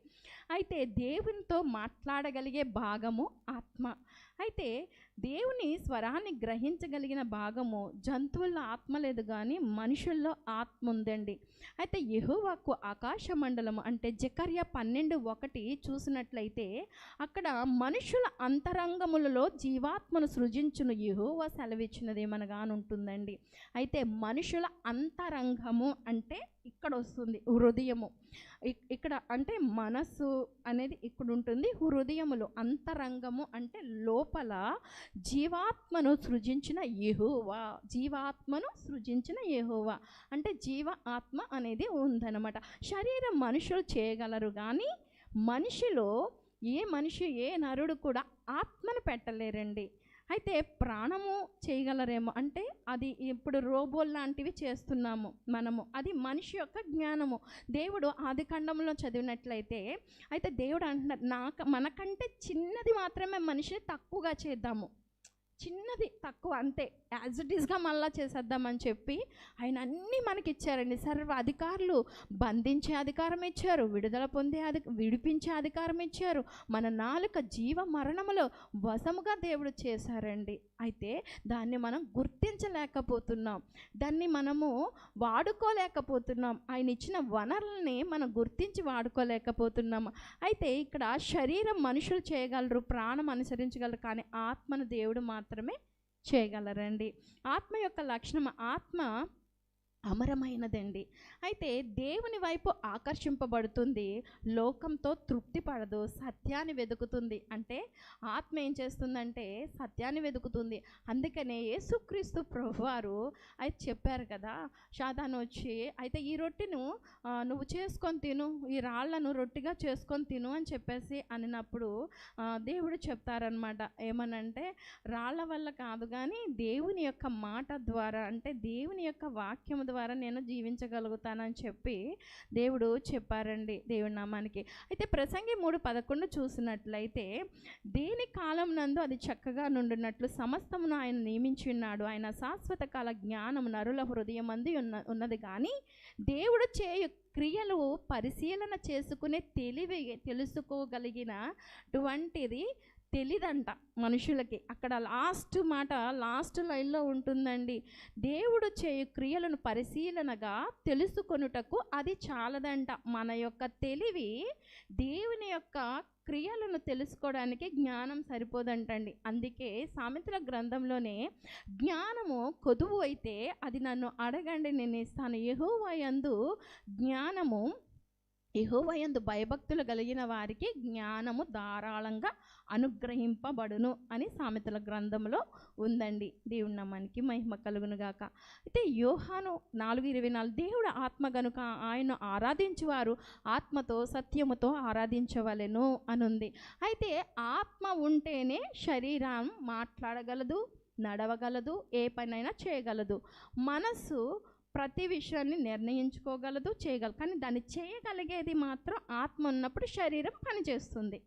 అయితే దేవునితో మాట్లాడగలిగే భాగము ఆత్మ. అయితే దేవుని స్వరాన్ని గ్రహించగలిగిన భాగము, జంతువుల్లో ఆత్మ లేదు కానీ మనుషుల్లో ఆత్మ ఉందండి. అయితే యెహోవాకు ఆకాశ మండలము అంటే జకర్యా 12:1 చూసినట్లయితే, అక్కడ మనుషుల అంతరంగములలో జీవాత్మను సృజించును యెహోవా సెలవిచ్చినదేమనగా అని ఉంటుందండి. అయితే మనుషుల అంతరంగము అంటే ఇక్కడ వస్తుంది హృదయము. ఇక్కడ అంటే మనస్సు అనేది ఇక్కడ ఉంటుంది. హృదయములో అంతరంగము అంటే లోపల జీవాత్మను సృజించిన యెహోవా, జీవాత్మను సృజించిన యెహోవా అంటే జీవ ఆత్మ అనేది ఉందన్నమాట. శరీరం మనుషులు చేయగలరు కానీ మనిషిలో ఏ మనిషి, ఏ నరుడు కూడా ఆత్మను పెట్టలేరండి. అయితే ప్రాణము చేయగలరేమో, అంటే అది ఇప్పుడు రోబోల్ లాంటివి చేస్తున్నాము మనము, అది మనిషి యొక్క జ్ఞానము. దేవుడు ఆది కాండంలో చదివినట్లయితే అయితే దేవుడు అంటున్నారు, మనకంటే చిన్నది మాత్రమే మనిషిని తక్కువగా చేద్దాము, చిన్నది తక్కువ అంతే, యాజ్ ఇట్ ఈస్గా మళ్ళా చేసేద్దామని చెప్పి ఆయన అన్నీ మనకి ఇచ్చారండి. సర్వ అధికారులు, బంధించే అధికారం ఇచ్చారు, విడుదల పొందే విడిపించే అధికారం ఇచ్చారు, మన నాలుక జీవ మరణములో వశముగా దేవుడు చేశారండి. అయితే దాన్ని మనం గుర్తించలేకపోతున్నాం, దాన్ని మనము వాడుకోలేకపోతున్నాం, ఆయన ఇచ్చిన వనరుల్ని మనం గుర్తించి వాడుకోలేకపోతున్నాము. అయితే ఇక్కడ శరీరం మనుషులు చేయగలరు, ప్రాణం అనుసరించగలరు, కానీ ఆత్మను దేవుడు మాత్రమే చేయగలరండి. ఆత్మ యొక్క లక్షణం, ఆత్మ అమరమైనదండి. అయితే దేవుని వైపు ఆకర్షింపబడుతుంది, లోకంతో తృప్తి పడదు, సత్యాన్ని వెతుకుతుంది. అంటే ఆత్మ ఏం చేస్తుందంటే సత్యాన్ని వెతుకుతుంది. అందుకనే యేసుక్రీస్తు ప్రభువారు అయితే చెప్పారు కదా, సాతాను వచ్చి అయితే ఈ రొట్టెను నువ్వు చేసుకొని తిను, ఈ రాళ్లను రొట్టెగా చేసుకొని తిను అని చెప్పేసి అనినప్పుడు దేవుడు చెప్తారనమాట, ఏమనంటే రాళ్ల వల్ల కాదు కానీ దేవుని యొక్క మాట ద్వారా, అంటే దేవుని యొక్క వాక్యం ద్వారా నేను జీవించగలుగుతానని చెప్పి దేవుడు చెప్పారండి, దేవుడి నామానికి. అయితే ప్రసంగి 3:11 చూసినట్లయితే, దేని కాలం నందు అది చక్కగా నుండినట్లు సమస్తమును ఆయన నియమించి ఉన్నాడు, ఆయన శాశ్వత కాల జ్ఞానం నరుల హృదయమందు ఉన్నది కానీ దేవుడు చేయు క్రియలు పరిశీలన చేసుకునే తెలివి తెలుసుకోగలిగినటువంటిది తెలీదంట మనుషులకి. అక్కడ లాస్ట్ మాట లాస్ట్ లైన్లో ఉంటుందండి, దేవుడు చేయు క్రియలను పరిశీలనగా తెలుసుకొనుటకు అది చాలదంట. మన యొక్క తెలివి దేవుని యొక్క క్రియలను తెలుసుకోవడానికి జ్ఞానం సరిపోదంటండి. అందుకే సామెతల గ్రంథంలోనే జ్ఞానము కొదువు అయితే అది నన్ను అడగండి నేను ఇస్తాను, యెహోవా యందు జ్ఞానము, యెహోవా యందు భయభక్తులు కలిగిన వారికి జ్ఞానము ధారాళంగా అనుగ్రహింపబడును అని సామెతల గ్రంథంలో ఉందండి. దేవుని నామానికి మహిమ కలుగును గాక. అయితే యోహాను 4:24, దేవుడు ఆత్మ గనుక ఆయన ఆరాధించువారు ఆత్మతో సత్యముతో ఆరాధించవలెను అని ఉంది. అయితే ఆత్మ ఉంటేనే శరీరం మాట్లాడగలదు, నడవగలదు, ఏ పనైనా చేయగలదు. మనసు ప్రతి విషయాన్ని నిర్ణయించుకోగలదు, చేయగలదు, కానీ దాన్ని చేయగలిగేది మాత్రం ఆత్మ ఉన్నప్పుడు శరీరం పనిచేస్తుంది.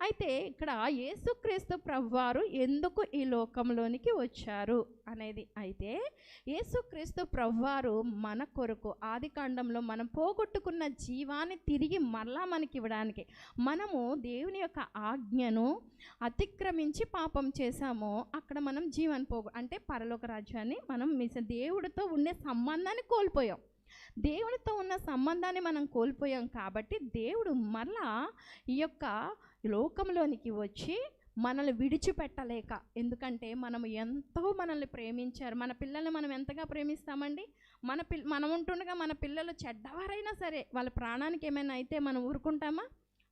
అయితే ఇక్కడ యేసుక్రీస్తు ప్రభువారు ఎందుకు ఈ లోకంలోనికి వచ్చారు అనేది, అయితే యేసుక్రీస్తు ప్రభువారు మన కొరకు ఆది కాండంలో మనం పోగొట్టుకున్న జీవాన్ని తిరిగి మరలా మనకి ఇవ్వడానికి, మనము దేవుని యొక్క ఆజ్ఞను అతిక్రమించి పాపం చేశామో అక్కడ మనం జీవాన్ని అంటే పరలోక రాజ్యాన్ని మనం దేవుడితో ఉండే సంబంధాన్ని కోల్పోయాం. దేవునితో ఉన్న సంబంధాన్ని మనం కోల్పోయాం కాబట్టి దేవుడు మరలా ఈ యొక్క లోకంలోనికి వచ్చి మనల్ని విడిచిపెట్టలేక, ఎందుకంటే మనము ఎంతో మనల్ని ప్రేమించారు. మన పిల్లల్ని మనం ఎంతగా ప్రేమిస్తామండి, మనం ఉంటుండగా మన పిల్లలు చెడ్డవారైనా సరే వాళ్ళ ప్రాణానికి ఏమైనా అయితే మనం ఊరుకుంటామా?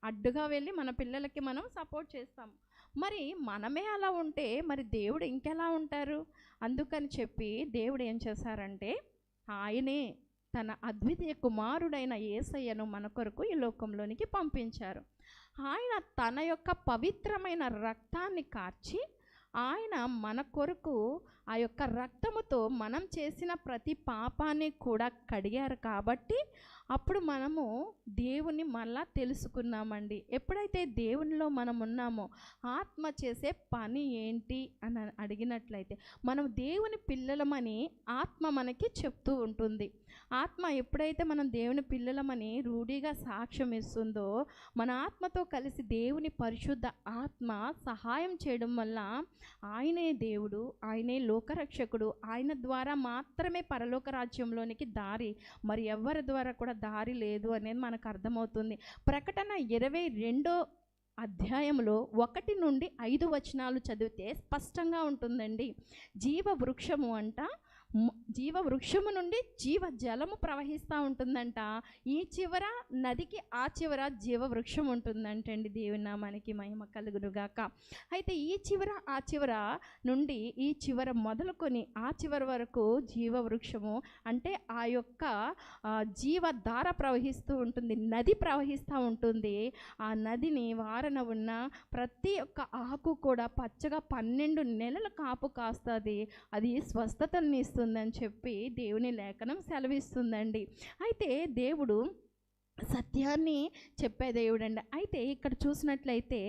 అడ్డుగా వెళ్ళి మన పిల్లలకి మనం సపోర్ట్ చేస్తాము. మరి మనమే అలా ఉంటే మరి దేవుడు ఇంకెలా ఉంటారు? అందుకని చెప్పి దేవుడు ఏం చేశారంటే ఆయనే తన అద్వితీయ కుమారుడైన యేసయ్యను మన కొరకు ఈ లోకంలోనికి పంపించారు. ఆయన తన యొక్క పవిత్రమైన రక్తాన్ని కార్చి ఆయన మన కొరకు ఆ యొక్క రక్తముతో మనం చేసిన ప్రతి పాపాన్ని కూడా కడిగారు. కాబట్టి అప్పుడు మనము దేవుని మళ్ళా తెలుసుకున్నామండి. ఎప్పుడైతే దేవునిలో మనం ఉన్నామో ఆత్మ చేసే పని ఏంటి అని అడిగినట్లయితే మనం దేవుని పిల్లలమని ఆత్మ మనకి చెప్తూ ఉంటుంది. ఆత్మ ఎప్పుడైతే మనం దేవుని పిల్లలమని రూఢిగా సాక్ష్యం ఇస్తుందో మన ఆత్మతో కలిసి దేవుని పరిశుద్ధ ఆత్మ సహాయం చేయడం వల్ల ఆయనే దేవుడు, ఆయనే లోకరక్షకుడు, ఆయన ద్వారా మాత్రమే పరలోక రాజ్యంలోనికి దారి, మరి ఎవరి ద్వారా కూడా దారి లేదు అనేది మనకు అర్థమవుతుంది. ప్రకటన 22వ అధ్యాయంలో 1 నుండి 5 వచనాలు చదివితే స్పష్టంగా ఉంటుందండి. జీవ వృక్షము అంట జీవ వృక్షము నుండి జీవ జలము ప్రవహిస్తూ ఉంటుందంట. ఈ చివర నదికి ఆ చివర జీవ వృక్షం ఉంటుందంటండి. దేవుని నామానికి మహిమ కలుగునుగాక. అయితే ఈ చివర ఆ చివర నుండి ఈ చివర మొదలుకొని ఆ చివరి వరకు జీవ వృక్షము అంటే ఆ యొక్క జీవధార ప్రవహిస్తూ ఉంటుంది, నది ప్రవహిస్తూ ఉంటుంది. ఆ నదిని వారన ఉన్న ప్రతి ఒక్క ఆకు కూడా పచ్చగా 12 నెలల కాపు కాస్తుంది. అది స్వస్థతని ఇస్తుందని చెప్పి దేవుని లేఖనం సెలవిస్తుందండి. అయితే దేవుడు సత్యాన్ని చెప్పే దేవుడండి. అయితే ఇక్కడ చూసినట్లయితే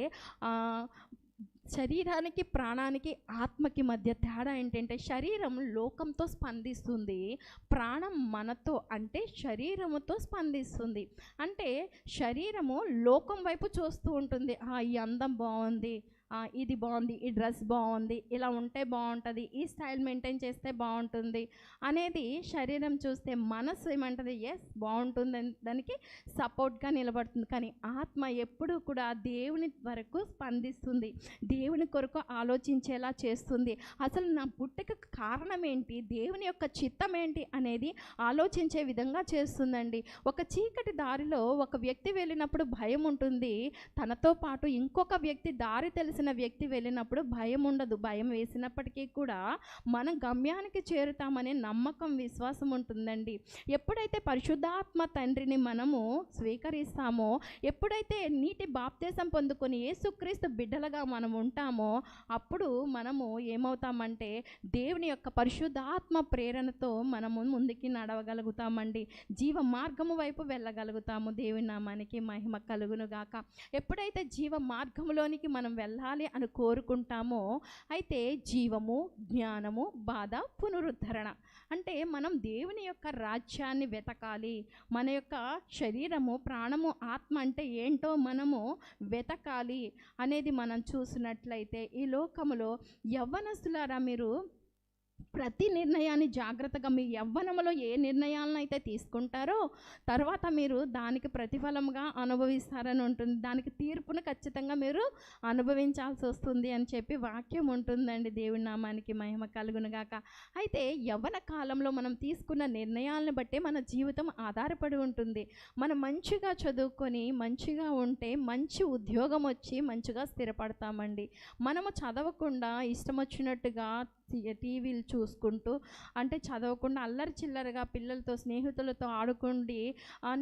శరీరానికి ప్రాణానికి ఆత్మకి మధ్య తేడా ఏంటంటే, శరీరం లోకంతో స్పందిస్తుంది, ప్రాణం మనతో అంటే శరీరముతో స్పందిస్తుంది. అంటే శరీరము లోకం వైపు చూస్తూ ఉంటుంది. ఈ అందం బాగుంది, ఇది బాగుంది, ఈ డ్రెస్ బాగుంది, ఇలా ఉంటే బాగుంటుంది, ఈ స్టైల్ మెయింటైన్ చేస్తే బాగుంటుంది అనేది శరీరం చూస్తే, మనసు ఏమంటుంది, ఎస్ బాగుంటుంది, దానికి సపోర్ట్గా నిలబడుతుంది. కానీ ఆత్మ ఎప్పుడూ కూడా దేవుని వరకు స్పందిస్తుంది, దేవుని కొరకు ఆలోచించేలా చేస్తుంది. అసలు నా పుట్టుక కారణం ఏంటి, దేవుని యొక్క చిత్తం ఏంటి అనేది ఆలోచించే విధంగా చేస్తుందండి. ఒక చీకటి దారిలో ఒక వ్యక్తి వెళ్ళినప్పుడు భయం ఉంటుంది, తనతో పాటు ఇంకొక వ్యక్తి దారి తెలిసిన వ్యక్తి వెళ్ళినప్పుడు భయం ఉండదు. భయం వేసినప్పటికీ కూడా మనం గమ్యానికి చేరుతామనే నమ్మకం, విశ్వాసం ఉంటుందండి. ఎప్పుడైతే పరిశుద్ధాత్మ తండ్రిని మనము స్వీకరిస్తామో, ఎప్పుడైతే నీటి బాప్తిసం పొందుకొని యేసుక్రీస్తు బిడ్డలుగా మనం ఉంటామో, అప్పుడు మనము ఏమవుతామంటే దేవుని యొక్క పరిశుద్ధాత్మ ప్రేరణతో మనము ముందుకి నడవగలుగుతామండి, జీవ మార్గము వైపు వెళ్ళగలుగుతాము. దేవుని నామానికి మహిమ కలుగునుగాక. ఎప్పుడైతే జీవ మార్గంలోనికి మనం వెళ్ళాలి అని కోరుకుంటామో, అయితే జీవము, జ్ఞానము, బాధ, పునరుద్ధరణ అంటే మనం దేవుని యొక్క రాజ్యాన్ని వెతకాలి. మన యొక్క శరీరము, ప్రాణము, ఆత్మ అంటే ఏంటో మనము వెతకాలి అనేది మనం చూసినట్లయితే, ఈ లోకములో యవ్వనస్తులారా మీరు ప్రతి నిర్ణయాన్ని జాగ్రత్తగా, మీ యవ్వనంలో ఏ నిర్ణయాలను అయితే తీసుకుంటారో తర్వాత మీరు దానికి ప్రతిఫలంగా అనుభవిస్తారని ఉంటుంది, దానికి తీర్పును ఖచ్చితంగా మీరు అనుభవించాల్సి వస్తుంది అని చెప్పి వాక్యం ఉంటుందండి. దేవుని నామానికి మహిమ కలుగునుగాక. అయితే యవ్వన కాలంలో మనం తీసుకున్న నిర్ణయాలను బట్టే మన జీవితం ఆధారపడి ఉంటుంది. మనం మంచిగా చదువుకొని మంచిగా ఉంటే మంచి ఉద్యోగం వచ్చి మంచిగా స్థిరపడతామండి. మనము చదవకుండా ఇష్టం వచ్చినట్టుగా టీవీలు చూసుకుంటూ, అంటే చదవకుండా అల్లరి చిల్లరగా పిల్లలతో, స్నేహితులతో ఆడుకుండి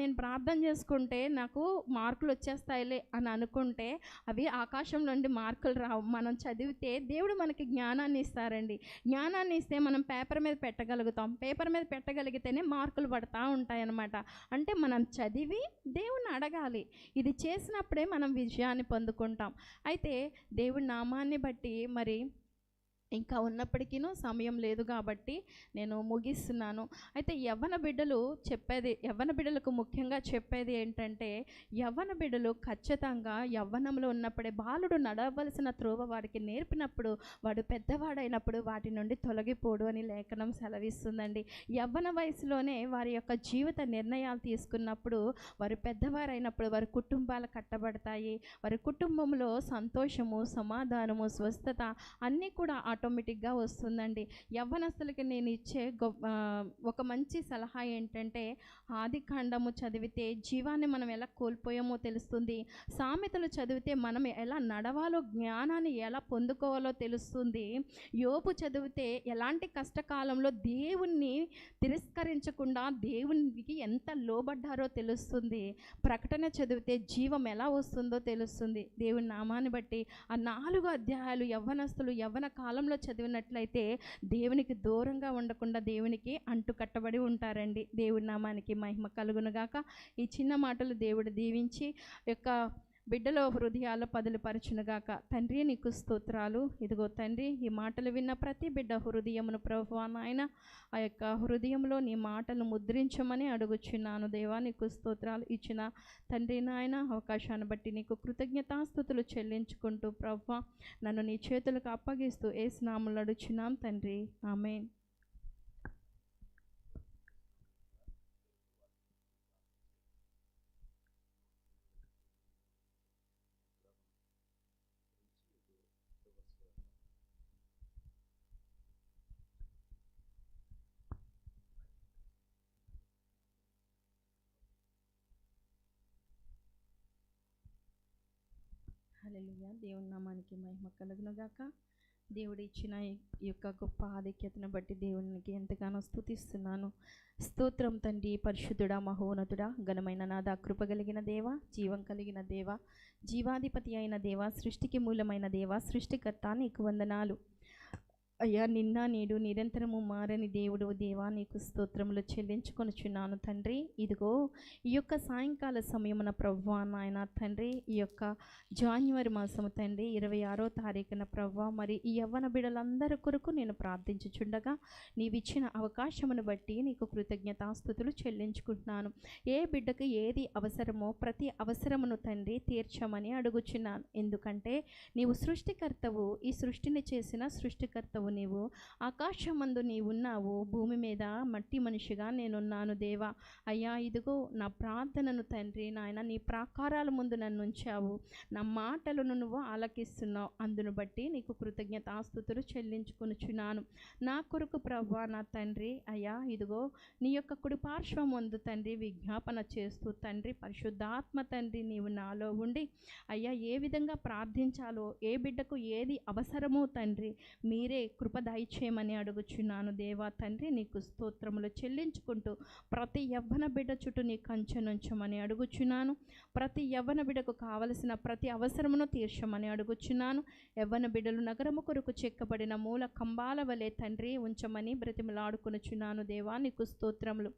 నేను ప్రార్థన చేసుకుంటే నాకు మార్కులు వచ్చేస్తాయిలే అని అనుకుంటే అవి ఆకాశం నుండి మార్కులు రావు. మనం చదివితే దేవుడు మనకి జ్ఞానాన్ని ఇస్తారండి. జ్ఞానాన్ని ఇస్తే మనం పేపర్ మీద పెట్టగలుగుతాం, పేపర్ మీద పెట్టగలిగితేనే మార్కులు పడతా ఉంటాయన్నమాట. అంటే మనం చదివి దేవుణ్ణి అడగాలి. ఇది చేసినప్పుడే మనం విజయాన్ని పొందుకుంటాం. అయితే దేవుడి నామాన్ని బట్టి మరి ఇంకా ఉన్నప్పటికీ సమయం లేదు కాబట్టి నేను ముగిస్తున్నాను. అయితే యవ్వన బిడ్డలకు ముఖ్యంగా చెప్పేది ఏంటంటే, యవ్వన బిడ్డలు ఖచ్చితంగా యవ్వనంలో ఉన్నప్పుడే బాలుడు నడవలసిన త్రోవ వాడికి నేర్పినప్పుడు వాడు పెద్దవాడైనప్పుడు వాటి నుండి తొలగిపోడు అని లేఖనం సెలవిస్తుందండి. యవ్వన వయసులోనే వారి యొక్క జీవిత నిర్ణయాలు తీసుకున్నప్పుడు వారు పెద్దవారైనప్పుడు వారి కుటుంబాలు కట్టబడతాయి. వారి కుటుంబంలో సంతోషము, సమాధానము, స్వస్థత అన్నీ కూడా ఆటోమేటిక్గా వస్తుందండి. యవ్వనస్తులకి నేను ఇచ్చే ఒక మంచి సలహా ఏంటంటే, ఆదికాండము చదివితే జీవాన్ని మనం ఎలా కోల్పోయామో తెలుస్తుంది. సామెతలు చదివితే మనం ఎలా నడవాలో, జ్ఞానాన్ని ఎలా పొందుకోవాలో తెలుస్తుంది. యోబు చదివితే ఎలాంటి కష్టకాలంలో దేవుణ్ణి తిరస్కరించకుండా దేవునికి ఎంత లోబడ్డారో తెలుస్తుంది. ప్రకటన చదివితే జీవం ఎలా వస్తుందో తెలుస్తుంది. దేవుని నామాన్ని బట్టి ఆ 4 అధ్యాయాలు యవ్వనస్తులు యవ్వన కాలంలో చదివినట్లయితే దేవునికి దూరంగా ఉండకుండా దేవునికి అంటుకట్టబడి ఉంటారండి. దేవుని నామానికి మహిమ కలుగునుగాక. ఈ చిన్న మాటలు దేవుడు దీవించి యొక్క బిడ్డల హృదయాల్లో పదులుపరచునుగాక. తండ్రి నీకు స్తోత్రాలు. ఇదిగో తండ్రి, ఈ మాటలు విన్న ప్రతి బిడ్డ హృదయమును ప్రభువా నాయన ఆ యొక్క హృదయంలో నీ మాటలు ముద్రించమని అడుగుచున్నాను. దేవా నీకు స్తోత్రాలు. ఇచ్చిన తండ్రి నాయన అవకాశాన్ని బట్టి నీకు కృతజ్ఞతాస్తుతులు చెల్లించుకుంటూ ప్రభువా నన్ను నీ చేతులకు అప్పగిస్తూ యేసు నామములో అడుగుచున్నాం తండ్రి, ఆమేన్. హల్లెలూయా. దేవుని నామానికి మహిమ కలుగును గాక. దేవుడు ఇచ్చిన ఈ యొక్క గొప్ప ఆధిక్యతను బట్టి దేవునికి ఎంతగానో స్తుతిస్తున్నాను. స్తోత్రం తండ్రి, పరిశుద్ధుడా, మహోన్నతుడా, ఘనమైన నాదా, కృప కలిగిన దేవ, జీవం కలిగిన దేవ, జీవాధిపతి అయిన దేవ, సృష్టికి మూలమైన దేవ, సృష్టికర్త, నీకు వందనాలు అయ్యా. నిన్న నేడు నిరంతరము మారని దేవుడు దేవా, నీకు స్తోత్రములు చెల్లించుకొనుచున్నాను తండ్రి. ఇదిగో ఈ యొక్క సాయంకాల సమయమున ప్రభువా నాయన తండ్రి, ఈ యొక్క జాన్యువరి మాసము తండ్రి 26వ తారీఖున ప్రభువా, మరి ఈ యవ్వన బిడ్డలందరి కొరకు నేను ప్రార్థించుచుండగా నీవిచ్చిన అవకాశమును బట్టి నీకు కృతజ్ఞతాస్తుతులు చెల్లించుకుంటున్నాను. ఏ బిడ్డకు ఏది అవసరమో ప్రతి అవసరమును తండ్రి తీర్చమని అడుగుచున్నాను. ఎందుకంటే నీవు సృష్టికర్తవు, ఈ సృష్టిని చేసిన సృష్టికర్తవు నీవు. ఆకాశమందు నీవున్నావు, భూమి మీద మట్టి మనిషిగా నేనున్నాను దేవా. అయ్యా ఇదిగో నా ప్రార్థనను తండ్రి నాయన నీ ప్రాకారాల ముందు నన్ను ఉంచావు, నా మాటలను నువ్వు ఆలకిస్తున్నావు. అందును బట్టి నీకు కృతజ్ఞతాస్తుతులు చెల్లించుకొనుచున్నాను. నా కొరకు ప్రభువా నా తండ్రి అయ్యా ఇదిగో నీ యొక్క కుడి పార్శ్వం ముందు తండ్రి విజ్ఞాపన చేస్తూ తండ్రి పరిశుద్ధాత్మ తండ్రి నీవు నాలో ఉండి అయ్యా ఏ విధంగా ప్రార్థించాలో, ఏ బిడ్డకు ఏది అవసరమో తండ్రి మీరే కృప దయచేయమని అడుగుచున్నాను దేవా తండ్రి. నీకు స్తోత్రములు చెల్లించుకుంటూ ప్రతి యవ్వన బిడ్డ చుట్టూ నీ కంచెనుంచమని అడుగుచున్నాను. ప్రతి యవ్వన బిడ్డకు కావలసిన ప్రతి అవసరమును తీర్చమని అడుగుచున్నాను. యవ్వన బిడ్డలు నగరము కొరకు చెక్కబడిన మూల కంబాల వలె తండ్రి ఉంచమని బ్రతిమలాడుకొనుచున్నాను దేవా. నీకు స్తోత్రములు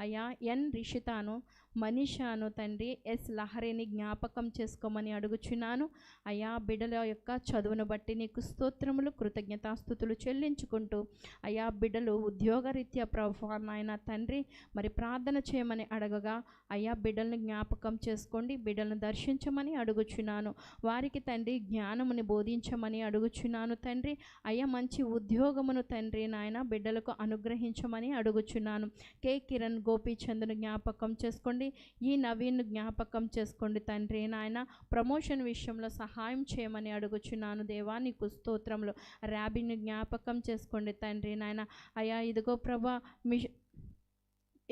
అయ్యా. ఎన్ రిషితాను, మనీషాను తండ్రి, ఎస్ లహరిని జ్ఞాపకం చేసుకోమని అడుగుచున్నాను అయ్యా. బిడ్డల యొక్క చదువును బట్టి నీకు స్తోత్రములు, కృతజ్ఞతాస్తుతులు చెల్లించుకుంటూ అయ్యా బిడ్డలు ఉద్యోగరీత్యా ప్రభువా నాయన తండ్రి మరి ప్రార్థన చేయమని అడగగా అయ్యా బిడ్డలను జ్ఞాపకం చేసుకోండి, బిడ్డలను దర్శించమని అడుగుచున్నాను. వారికి తండ్రి జ్ఞానముని బోధించమని అడుగుచున్నాను తండ్రి. అయ్యా మంచి ఉద్యోగమును తండ్రి నాయన బిడ్డలకు అనుగ్రహించమని అడుగుచున్నాను. కే కిరణ్ గోపీచంద్ను జ్ఞాపకం చేసుకోండి, ఈ నవీన్ జ్ఞాపకం చేసుకోండి తండ్రి నాయన. ప్రమోషన్ విషయంలో సహాయం చేయమని అడుగుచున్నాను దేవా. నీకు స్తోత్రములు. ర్యాబిని జ్ఞాపకం చేసుకోండి తండ్రి నాయన. అయ్యా ఇదిగో ప్రభా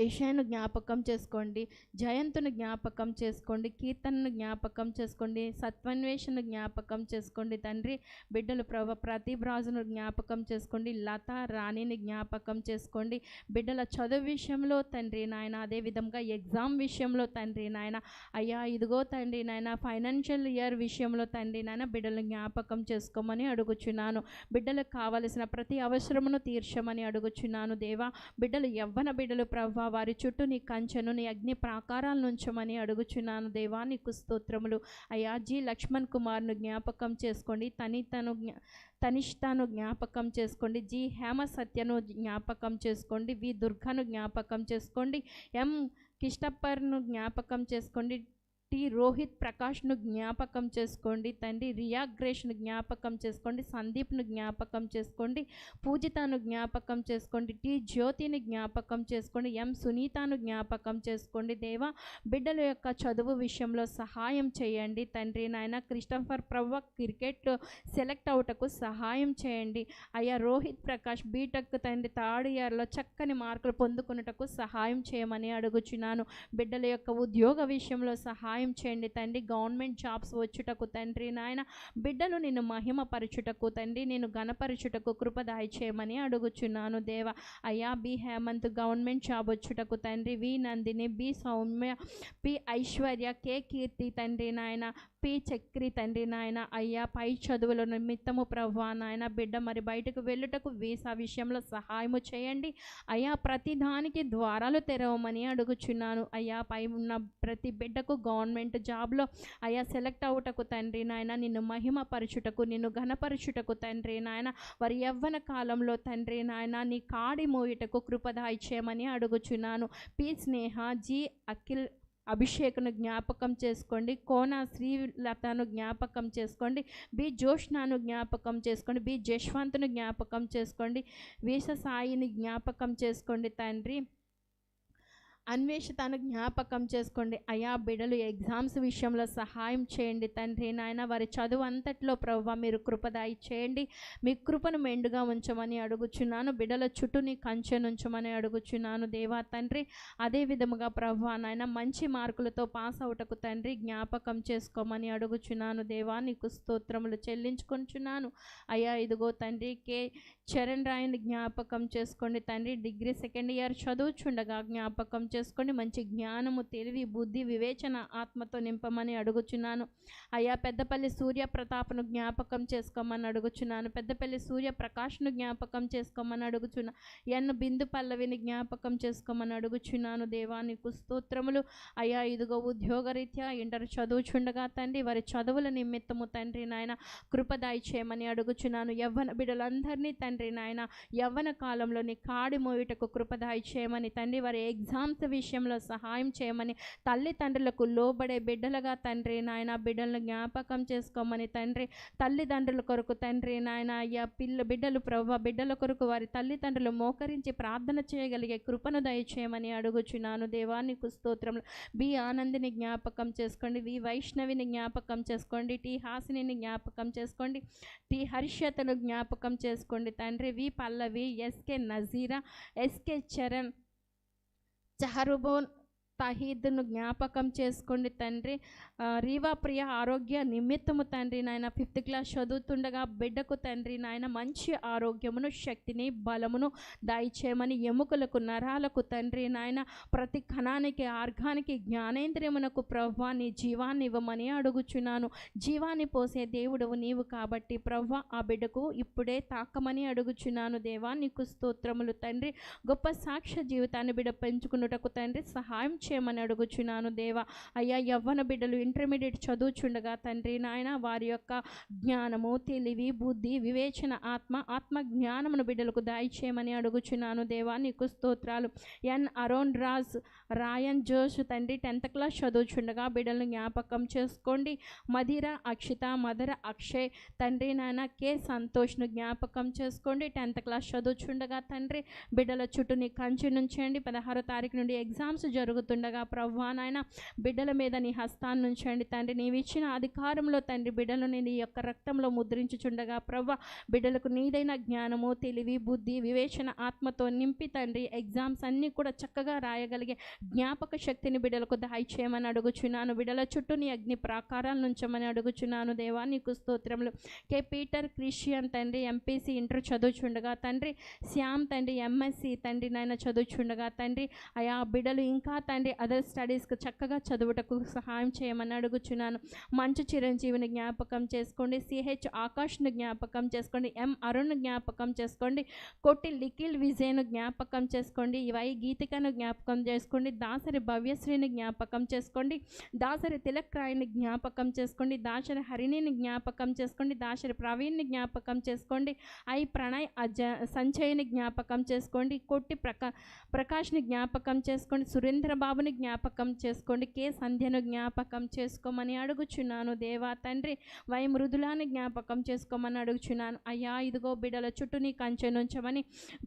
ఏషాను జ్ఞాపకం చేసుకోండి, జయంతును జ్ఞాపకం చేసుకోండి, కీర్తనను జ్ఞాపకం చేసుకోండి, సత్వన్వేషను జ్ఞాపకం చేసుకోండి తండ్రి. బిడ్డలు ప్రదీప్ రాజును జ్ఞాపకం చేసుకోండి, లత రాణిని జ్ఞాపకం చేసుకోండి. బిడ్డల చదువు విషయంలో తండ్రి నాయన, అదేవిధంగా ఎగ్జామ్ విషయంలో తండ్రి నాయన. అయ్యా ఇదిగో తండ్రి నాయన ఫైనాన్షియల్ ఇయర్ విషయంలో తండ్రి నాయన బిడ్డలను జ్ఞాపకం చేసుకోమని అడుగుచున్నాను. బిడ్డలకు కావలసిన ప్రతి అవసరమును తీర్చమని అడుగుచున్నాను దేవా. బిడ్డలు యవ్వన బిడ్డలు ప్రభు వారి చుట్టూ నీ కంచెను, నీ అగ్ని ప్రాకారాలను ఉంచమని అడుగుచున్నాను దేవా. నీకు స్తోత్రములు అయ్యా. జి లక్ష్మణ్ కుమార్ను జ్ఞాపకం చేసుకోండి, తనిష్టాను జ్ఞాపకం చేసుకోండి, జి హేమ సత్యను జ్ఞాపకం చేసుకోండి, వి దుర్గను జ్ఞాపకం చేసుకోండి, ఎం కిష్టప్పర్ను జ్ఞాపకం చేసుకోండి, టి రోహిత్ ప్రకాష్ను జ్ఞాపకం చేసుకోండి తండ్రి. రియా గ్రేష్ను జ్ఞాపకం చేసుకోండి, సందీప్ను జ్ఞాపకం చేసుకోండి, పూజితను జ్ఞాపకం చేసుకోండి, టి జ్యోతిని జ్ఞాపకం చేసుకోండి, ఎం సునీతను జ్ఞాపకం చేసుకోండి దేవా. బిడ్డల యొక్క చదువు విషయంలో సహాయం చేయండి తండ్రి నాయన. క్రిస్టఫర్ ప్రవ్వ క్రికెట్ సెలెక్ట్ అవుటకు సహాయం చేయండి అయ్యా. రోహిత్ ప్రకాష్ బీటెక్ తండ్రి థర్డ్ ఇయర్లో చక్కని మార్కులు పొందుకున్నటకు సహాయం చేయమని అడుగుచున్నాను. బిడ్డల యొక్క ఉద్యోగ విషయంలో సహాయం చేయండి తండ్రి. గవర్నమెంట్ జాబ్స్ వచ్చుటకు తండ్రి నాయన బిడ్డలు నిన్ను మహిమపరచుటకు తండ్రి, నేను ఘనపరచుటకు కృప దయచేయమని అడుగుచున్నాను దేవ. అయ్యా బి హేమంత్ గవర్నమెంట్ జాబ్ వచ్చుటకు తండ్రి, వి నందిని, బి సౌమ్య, పి ఐశ్వర్య, కే కీర్తి తండ్రి నాయన, పి చక్రి తండ్రి నాయన. అయ్యా పై చదువుల నిమిత్తము ప్రభువా నాయన బిడ్డ మరి బయటకు వెళ్ళుటకు వీసా విషయంలో సహాయము చేయండి అయ్యా. ప్రతి దానికి ద్వారాలు తెరవమని అడుగుచున్నాను అయ్యా. పై ఉన్న ప్రతి బిడ్డకు గవర్నమెంట్ జాబ్లో అయ్యా సెలెక్ట్ అవుటకు తండ్రి నాయన, నిన్ను మహిమపరచుటకు, నిన్ను ఘనపరచుటకు తండ్రి నాయన, వారి యవ్వన కాలంలో తండ్రి నాయన నీ కాడి మోయుటకు కృపదాయి చేయమని అడుగుచున్నాను. పి స్నేహ, జి అఖిల్ అభిషేక్ను జ్ఞాపకం చేసుకోండి, కోన శ్రీలతను జ్ఞాపకం చేసుకోండి, బి జోష్నాను జ్ఞాపకం చేసుకోండి, బి జశ్వంత్ను జ్ఞాపకం చేసుకోండి, వీస సాయిని జ్ఞాపకం చేసుకోండి తండ్రి. అన్వేషితను జ్ఞాపకం చేసుకోండి అయా. బిడ్డలు ఎగ్జామ్స్ విషయంలో సహాయం చేయండి తండ్రి నాయన. వారి చదువు అంతట్లో ప్రభువా మీరు కృపదాయి చేయండి. మీ కృపను మెండుగా ఉంచమని అడుగుచున్నాను. బిడ్డల చుట్టూ నీ కంచెను ఉంచమని అడుగుచున్నాను దేవా తండ్రి. అదే విధముగా ప్రభువా నాయన మంచి మార్కులతో పాస్ అవుటకు తండ్రి జ్ఞాపకం చేసుకోమని అడుగుచున్నాను దేవా. నీకు స్తోత్రములు చెల్లించుకొంచున్నాను అయ్యా. ఇదిగో తండ్రి చరణ్ రాయని జ్ఞాపకం చేసుకోండి తండ్రి. డిగ్రీ సెకండ్ ఇయర్ చదువుచుండగా జ్ఞాపకం చేసుకోండి. మంచి జ్ఞానము, తెలివి, బుద్ధి, వివేచన ఆత్మతో నింపమని అడుగుచున్నాను అయ్యా. పెద్దపల్లి సూర్య ప్రతాప్ను జ్ఞాపకం చేసుకోమని అడుగుచున్నాను. పెద్దపల్లి సూర్య ప్రకాష్ను జ్ఞాపకం చేసుకోమని అడుగుచున్నా. బిందు పల్లవిని జ్ఞాపకం చేసుకోమని అడుగుచున్నాను దేవా. నీకు స్తోత్రములు అయ్యా. ఇదిగో ఉద్యోగరీత్యా ఇంటర్ చదువుచుండగా తండ్రి వారి చదువుల నిమిత్తము తండ్రి నాయన కృపదాయి చేయమని అడుగుచున్నాను. యవ్వన బిడ్డలందరినీ తండ్రి నాయన యవ్వన కాలంలోని కాడి మోయుటకు కృపదాయి చేయమని తండ్రి. వారి ఎగ్జామ్స్ విషయంలో సహాయం చేయమని, తల్లిదండ్రులకు లోబడే బిడ్డలుగా తండ్రి నాయన బిడ్డలను జ్ఞాపకం చేసుకోమని తండ్రి. తల్లిదండ్రుల కొరకు తండ్రి నాయన అయ్యా బిడ్డలు ప్రభువా బిడ్డల కొరకు వారి తల్లిదండ్రులు మోకరించి ప్రార్థన చేయగలిగే కృపను దయచేయమని అడుగుచున్నాను దేవా. నీకు స్తోత్రములు. బి ఆనందిని జ్ఞాపకం చేసుకోండి. వి వైష్ణవిని జ్ఞాపకం చేసుకోండి. టి హాసిని జ్ఞాపకం చేసుకోండి. టి హర్షతను జ్ఞాపకం చేసుకోండి తండ్రి. వి పల్లవి, ఎస్కే నజీరా, ఎస్కే చరణ్, చహరుబోన్, తహీద్ను జ్ఞాపకం చేసుకోండి తండ్రి. రీవా ప్రియ ఆరోగ్య నిమిత్తము తండ్రి నాయన 5th క్లాస్ చదువుతుండగా బిడ్డకు తండ్రి నాయన మంచి ఆరోగ్యమును, శక్తిని, బలమును దయచేయమని, ఎముకలకు, నరాలకు తండ్రి నాయన ప్రతి కణానికి, ఆర్గానికి, జ్ఞానేంద్రియమునకు ప్రభువా నీ జీవాన్ని ఇవ్వమని అడుగుచున్నాను. జీవాన్ని పోసే దేవుడవు నీవు కాబట్టి ప్రభువా ఆ బిడ్డకు ఇప్పుడే తాకమని అడుగుచున్నాను దేవా. నీకు స్తోత్రములు తండ్రి. గొప్ప సాక్ష్య జీవితాన్ని బిడ్డ పెంచుకున్నటకు తండ్రి సహాయం చేయమని అడుగుచున్నాను దేవా. అయ్యా యవ్వన బిడ్డలు ఇంటర్మీడియట్ చదువుచుండగా తండ్రి నాయన వారి యొక్క జ్ఞానము, తెలివి, బుద్ధి, వివేచన, ఆత్మ జ్ఞానమును బిడ్డలకు దయచేయమని అడుగుచున్నాను దేవా. నీకు స్తోత్రాలు. అరోన్ రాజ్, రాయన్ జోష్ తండ్రి 10th క్లాస్ చదువుచుండగా బిడ్డలను జ్ఞాపకం చేసుకోండి. మదిర అక్షిత, మదర అక్షయ్ తండ్రి నాయన కే సంతోష్ను జ్ఞాపకం చేసుకోండి. 10th క్లాస్ చదువుచుండగా తండ్రి బిడ్డల చుట్టూ నీ కంచె నుంచండి. 16వ తారీఖు నుండి ఎగ్జామ్స్ జరుగుతుండగా ప్రభువా నాయన బిడ్డల మీద నీ హస్తాన్ని ఉంచండి తండ్రి. నీవు ఇచ్చిన అధికారంలో తండ్రి బిడ్డలను నీ యొక్క రక్తంలో ముద్రించుచుండగా ప్రభువా బిడ్డలకు నీదైన జ్ఞానము, తెలివి, బుద్ధి, వివేచన ఆత్మతో నింపి తండ్రి ఎగ్జామ్స్ అన్నీ కూడా చక్కగా రాయగలిగే జ్ఞాపక శక్తిని బిడ్డలకు దయచేయమని అడుగుచున్నాను. బిడ్డల చుట్టూ నీ అగ్ని ప్రాకారాలను ఉంచమని అడుగుచున్నాను దేవా. నీకు స్తోత్రములు. కే పీటర్ క్రిస్టియన్ తండ్రి ఎంపీసీ ఇంటర్ చదువుచుండగా తండ్రి. శ్యామ్ తండ్రి ఎంఎస్సి తండ్రి నాయన చదువుచుండగా తండ్రి అయా బిడ్డలు ఇంకా తండ్రి అదర్ స్టడీస్కి చక్కగా చదువుటకు సహాయం చేయమని అడుగుచున్నాను. మంచు చిరంజీవిని జ్ఞాపకం చేసుకోండి. సిహెచ్ ఆకాష్ను జ్ఞాపకం చేసుకోండి. ఎం అరుణ్ జ్ఞాపకం చేసుకోండి. కొట్టి లిఖిల్ విజయ్ను జ్ఞాపకం చేసుకోండి. వై గీతికను జ్ఞాపకం చేసుకోండి. దాసరి భవ్యశ్రీని జ్ఞాపకం చేసుకోండి. దాసరి తిలక్ రాయ్ని జ్ఞాపకం చేసుకోండి. దాసరి హరిణిని జ్ఞాపకం చేసుకోండి. దాసరి ప్రవీణ్ని జ్ఞాపకం చేసుకోండి. ఐ ప్రణయ్ సంచయ్ని జ్ఞాపకం చేసుకోండి. కొట్టి ప్రకాష్ని జ్ఞాపకం చేసుకోండి. సురేంద్రబాబుని జ్ఞాపకం చేసుకోండి. కే సంధ్యను జ్ఞాపకం చేసుకోమని అడుగుచున్నాను దేవా తండ్రి. వై మృదులాని జ్ఞాపకం చేసుకోమని అడుగుచున్నాను అయ్యా. ఇదిగో బిడ్డల చుట్టూ నీ కంచె నుంచమని,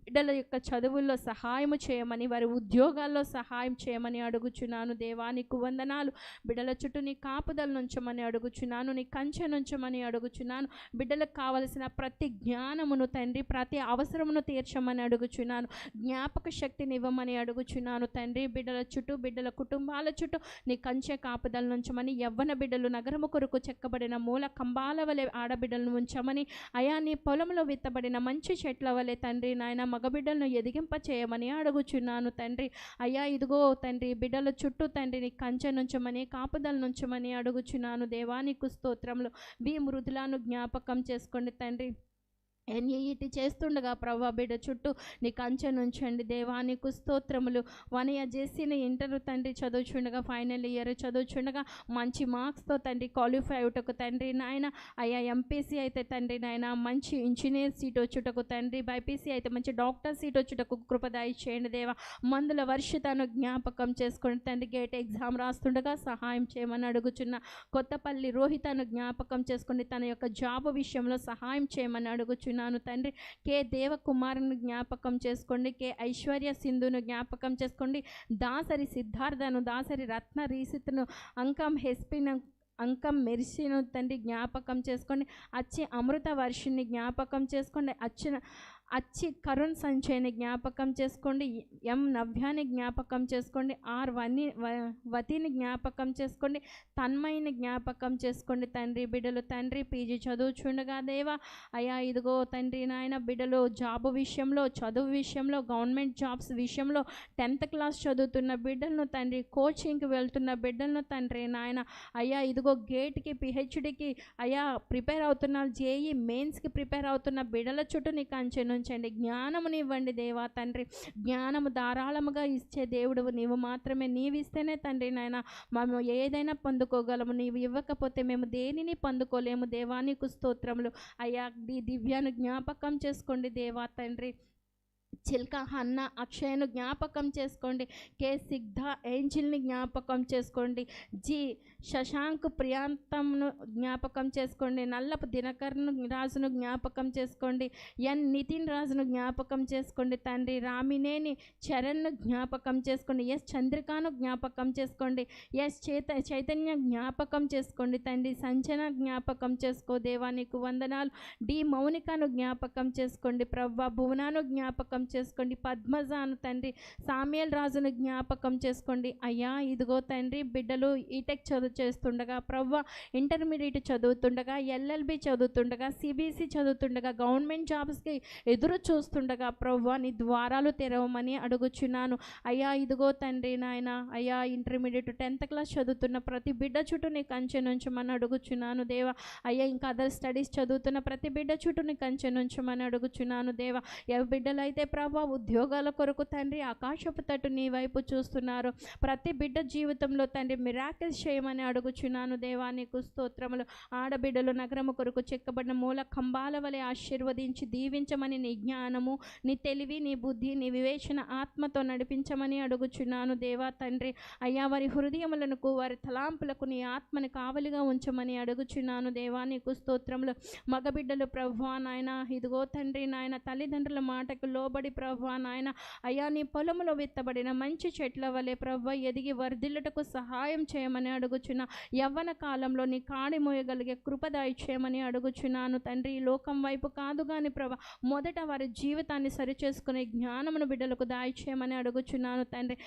బిడ్డల యొక్క చదువుల్లో సహాయము చేయమని, వారి ఉద్యోగాల్లో సహాయం చేయమని అడుగుచున్నాను దేవా. నీకు వందనాలు. బిడ్డల చుట్టూ నీ కాపుదల నుంచమని అడుగుచున్నాను. నీ కంచె నుంచమని అడుగుచున్నాను. బిడ్డలకు కావలసిన ప్రతి జ్ఞానమును తండ్రి, ప్రతి అవసరమును తీర్చమని అడుగుచున్నాను. జ్ఞాపక శక్తిని ఇవ్వమని అడుగుచున్నాను తండ్రి. బిడ్డల చుట్టూ, బిడ్డల కుటుంబాల చుట్టూ నీ కంచె కాపుదల నుంచమని, యవ్వన బిడ్డలు నగరము కొరకు చెక్కబడిన మూల కంబాల వలె ఆడబిడ్డలను ఉంచమని, అయా నీ పొలంలో విత్తబడిన మంచి చెట్ల వలె తండ్రి నాయన మగబిడ్డలను ఎదిగింప చేయమని అడుగుచున్నాను తండ్రి. అయ్యా ఇదిగో తండ్రి బిడ్డల చుట్టూ తండ్రి నీ కంచె నుంచమని, కాపుదల నుంచమని అడుగుచున్నాను దేవా. నీకు స్తోత్రములు. వి మృదులను జ్ఞాపకం చేసుకోండి తండ్రి. ఎన్ఈఈటి చేస్తుండగా ప్రభా బిడ్డ చుట్టూ నీ కంచె నుంచండి దేవా. నీకు స్తోత్రములు. వనయ జెస్సీని ఇంటర్ తండ్రి చదువుచుండగా, ఫైనల్ ఇయర్ చదువుచుండగా మంచి మార్క్స్తో తండ్రి క్వాలిఫై అవుటకు తండ్రి నాయన. అయ్యా ఎంపీసీ అయితే తండ్రి నాయన మంచి ఇంజనీర్ సీట్ వచ్చుటకు తండ్రి, బైపీసీ అయితే మంచి డాక్టర్ సీట్ వచ్చుటకు కృపదాయి చేయండి దేవా. మందుల వర్షితను జ్ఞాపకం చేసుకుని తండ్రి గేట్ ఎగ్జామ్ రాస్తుండగా సహాయం చేయమని అడుగుచున్న. కొత్తపల్లి రోహితను జ్ఞాపకం చేసుకుని తన యొక్క జాబ్ విషయంలో సహాయం చేయమని అడుగుచున్న అడుగుచున్నాను తండ్రి. కే దేవకుమారుని జ్ఞాపకం చేసుకోండి, కే ఐశ్వర్య సింధును జ్ఞాపకం చేసుకోండి, దాసరి సిద్ధార్థను, దాసరి రత్న రీసితును, అంకం హెస్పిను, అంకం మెర్సిను తండ్రి జ్ఞాపకం చేసుకోండి, అచ్చి అమృత వర్షిని జ్ఞాపకం చేసుకోండి, అచ్చి కరుణ్ సంచయని జ్ఞాపకం చేసుకోండి, ఎం నవ్యాన్ని జ్ఞాపకం చేసుకోండి, ఆర్ వతిని జ్ఞాపకం చేసుకోండి, తన్మయిని జ్ఞాపకం చేసుకోండి తండ్రి. బిడ్డలు తండ్రి పీజీ చదువుచుండగా దేవా అయ్యా ఇదిగో తండ్రి నాయన బిడ్డలు జాబు విషయంలో, చదువు విషయంలో, గవర్నమెంట్ జాబ్స్ విషయంలో, 10th క్లాస్ చదువుతున్న బిడ్డలను తండ్రి, కోచింగ్కి వెళ్తున్న బిడ్డలను తండ్రి నాయన అయ్యా ఇదిగో గేట్కి పిహెచ్డికి అయ్యా ప్రిపేర్ అవుతున్న, జేఈ మెయిన్స్కి ప్రిపేర్ అవుతున్న బిడ్డల చుట్టూ నీ కంచెను ఉంచండి. జ్ఞానముని ఇవ్వండి దేవా తండ్రి. జ్ఞానము ధారాళముగా ఇచ్చే దేవుడు నీవు మాత్రమే. నీవు ఇస్తేనే తండ్రి నాయన మేము ఏదైనా పొందుకోగలము. నీవు ఇవ్వకపోతే మేము దేనిని పొందుకోలేము దేవా. నీకు స్తోత్రములు అయ్యా. దివ్యాను జ్ఞాపకం చేసుకోండి దేవా తండ్రి. చిల్కా హన్న అక్షయను జ్ఞాపకం చేసుకోండి, కే సిగ్ధ ఏంజిల్ని జ్ఞాపకం చేసుకోండి, జి శశాంక్ ప్రియాంతమును జ్ఞాపకం చేసుకోండి, నల్లపు దినకర్ను రాజును జ్ఞాపకం చేసుకోండి, ఎన్ నితిన్ రాజును జ్ఞాపకం చేసుకోండి తండ్రి. రామినేని చరణ్ను జ్ఞాపకం చేసుకోండి, ఎస్ చంద్రికాను జ్ఞాపకం చేసుకోండి, ఎస్ చైతన్య జ్ఞాపకం చేసుకోండి తండ్రి. సంచన జ్ఞాపకం చేసుకో దేవా, నీకు వందనాలు. డి మౌనికను జ్ఞాపకం చేసుకోండి ప్రవ్వ. భువనాను జ్ఞాపకం చేసుకోండి, పద్మజాను తండ్రి. సామ్యల్ రాజును జ్ఞాపకం చేసుకోండి అయ్యా. ఇదిగో తండ్రి బిడ్డలు ఈటెక్ చేస్తుండగా ప్రవ్వ, ఇంటర్మీడియట్ చదువుతుండగా, ఎల్ఎల్బి చదువుతుండగా, సిబిసి చదువుతుండగా, గవర్నమెంట్ జాబ్స్కి ఎదురు చూస్తుండగా ప్రవ్వ నీ ద్వారాలు తెరవమని అడుగుచున్నాను అయ్యా. ఇదిగో తండ్రి నాయన అయ్యా ఇంటర్మీడియట్ 10th క్లాస్ చదువుతున్న ప్రతి బిడ్డ చుట్టూ నీ కంచె నుంచమని అడుగుచున్నాను దేవా. అయ్యా ఇంకా అదర్ స్టడీస్ చదువుతున్న ప్రతి బిడ్డ చుట్టూ నీ కంచె నుంచమని అడుగుచున్నాను దేవా. బిడ్డలైతే ప్రభా ఉద్యోగాల కొరకు తండ్రి ఆకాశపు తట్టు నీ వైపు చూస్తున్నారు. ప్రతి బిడ్డ జీవితంలో తండ్రి మిరాకిల్స్ చేయమని అడుగుచున్నాను దేవా. నీకు స్తోత్రములు. ఆడబిడ్డలు నగరము కొరకు చెక్కబడిన మూల కంబాల వలె ఆశీర్వదించి దీవించమని నీ జ్ఞానము, నీ తెలివి, నీ బుద్ధి, నీ వివేచన ఆత్మతో నడిపించమని అడుగుచున్నాను దేవా తండ్రి. అయ్యా వారి హృదయములకు, వారి తలాంపులకు నీ ఆత్మని కావలిగా ఉంచమని అడుగుచున్నాను దేవా. నీకు స్తోత్రములు. మగబిడ్డలు ప్రభువా నాయన ఇదిగో తండ్రి నాయన తల్లిదండ్రుల మాటకు లోబడి ప్రభువా నాయన అయ్యా నీ పొలములో విత్తబడిన మంచి చెట్ల వలె ప్రభువా ఎదిగి వర్ధిల్లుటకు సహాయం చేయమని అడుగుచున్నా. యవ్వన కాలంలో నీ కాడి మోయగలిగే కృప దయచేయమని అడుగుచున్నాను తండ్రి. ఈ లోకం వైపు కాదు కానీ ప్రభా మొదట వారి జీవితాన్ని సరిచేసుకునే జ్ఞానమును బిడ్డలకు దయచేయమని అడుగుచున్నాను తండ్రి.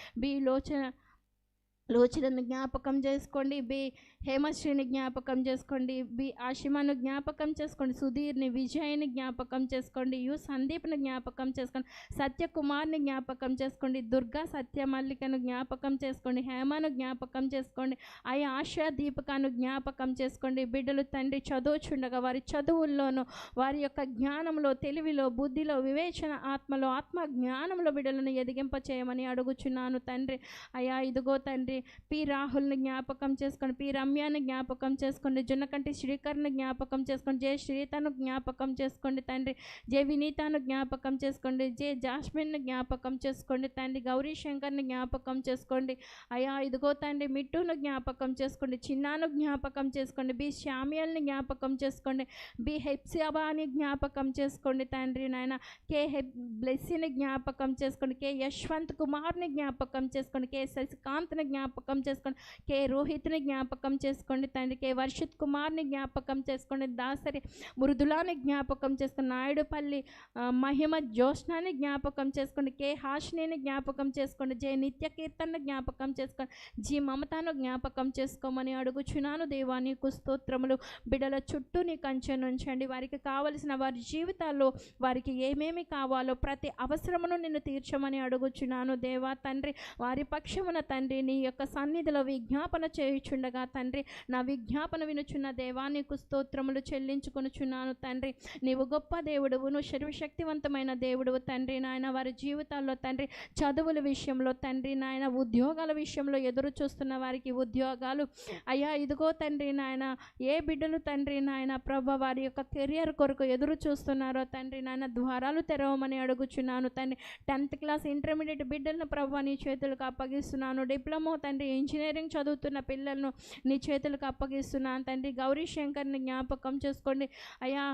లోచనను జ్ఞాపకం చేసుకోండి, బి హేమశ్రీని జ్ఞాపకం చేసుకోండి, బి ఆషిమాను జ్ఞాపకం చేసుకోండి, సుధీర్ని, విజయ్ని జ్ఞాపకం చేసుకోండి, యు సందీప్ని జ్ఞాపకం చేసుకోండి, సత్యకుమార్ని జ్ఞాపకం చేసుకోండి, దుర్గా సత్యమల్లికను జ్ఞాపకం చేసుకోండి, హేమను జ్ఞాపకం చేసుకోండి, ఆశా దీపికను జ్ఞాపకం చేసుకోండి. బిడ్డలు తండ్రి చదువుచుండగా వారి చదువుల్లోనూ వారి యొక్క జ్ఞానంలో, తెలివిలో, బుద్ధిలో, వివేచన ఆత్మలో, ఆత్మ జ్ఞానంలో బిడ్డలను ఎదిగింప చేయమని అడుగుచున్నాను తండ్రి. అయ్యా ఇదిగో తండ్రి పి రాహుల్ని జ్ఞాపకం చేసుకోండి, పి రమ్యాని జ్ఞాపకం చేసుకోండి, జున్నకంటి శ్రీకర్ని జ్ఞాపకం చేసుకోండి, జే శ్రీతను జ్ఞాపకం చేసుకోండి తండ్రి, జే వినీతాను జ్ఞాపకం చేసుకోండి, జే జాస్మిన్ని జ్ఞాపకం చేసుకోండి తండ్రి, గౌరీ శంకర్ని జ్ఞాపకం చేసుకోండి. అయ్యా ఇదిగో తండ్రి మిట్టును జ్ఞాపకం చేసుకోండి, చిన్నాను జ్ఞాపకం చేసుకోండి, బి శామ్యల్ని జ్ఞాపకం చేసుకోండి, బి హెప్సియాబాని జ్ఞాపకం చేసుకోండి తండ్రి నాయన, కే బ్లెస్సీని జ్ఞాపకం చేసుకోండి, కే యశ్వంత్ కుమార్ని జ్ఞాపకం చేసుకోండి, కే శశికాంత్ని జ్ఞాపకం చేసుకోండి, కే రోహిత్ని జ్ఞాపకం చేసుకోండి తండ్రి, కే వర్షిత్ కుమార్ని జ్ఞాపకం చేసుకోండి, దాసరి మృదులాని జ్ఞాపకం చేసుకోండి, నాయుడుపల్లి మహిమ జ్యోత్స్నాని జ్ఞాపకం చేసుకోండి, కే హాషినిని జ్ఞాపకం చేసుకోండి, జే నిత్య కీర్తనని జ్ఞాపకం చేసుకోండి, జీ మమతాను జ్ఞాపకం చేసుకోమని అడుగుచున్నాను దేవా. నీకు స్తోత్రములు. బిడ్డల చుట్టూ నీ కంచెను ఉంచండి. వారికి కావలసిన వారి జీవితాల్లో వారికి ఏమేమి కావాలో ప్రతి అవసరమును నిన్ను తీర్చమని అడుగుచున్నాను దేవా తండ్రి. వారి పక్షమున తండ్రి నీ యొక్క సన్నిధిలో విజ్ఞాపన చేయుచుండగా తండ్రి నా విజ్ఞాపన వినుచున్న దేవా నీకు స్తోత్రములు చెల్లించుకొనుచున్నాను తండ్రి. నీవు గొప్ప దేవుడువు, నువ్వు సర్వశక్తివంతమైన దేవుడువు తండ్రి నాయన. వారి జీవితాల్లో తండ్రి చదువుల విషయంలో తండ్రి నాయన, ఉద్యోగాల విషయంలో ఎదురు చూస్తున్న వారికి ఉద్యోగాలు అయ్యా ఇదిగో తండ్రి నాయన, ఏ బిడ్డలు తండ్రి నాయన ప్రభ వారి యొక్క కెరియర్ కొరకు ఎదురు చూస్తున్నారో తండ్రి నాయన ద్వారాలు తెరవమని అడుగుచున్నాను తండ్రి. 10th క్లాస్ ఇంటర్మీడియట్ బిడ్డలను ప్రభు నీ చేతులకు అప్పగిస్తున్నాను. డిప్లొమా తండ్రి ఇంజనీరింగ్ చదువుతున్న పిల్లలను నీ చేతులకు అప్పగిస్తున్నాను తండ్రి. గౌరీ శంకర్ని జ్ఞాపకం చేసుకోండి అయ్యా.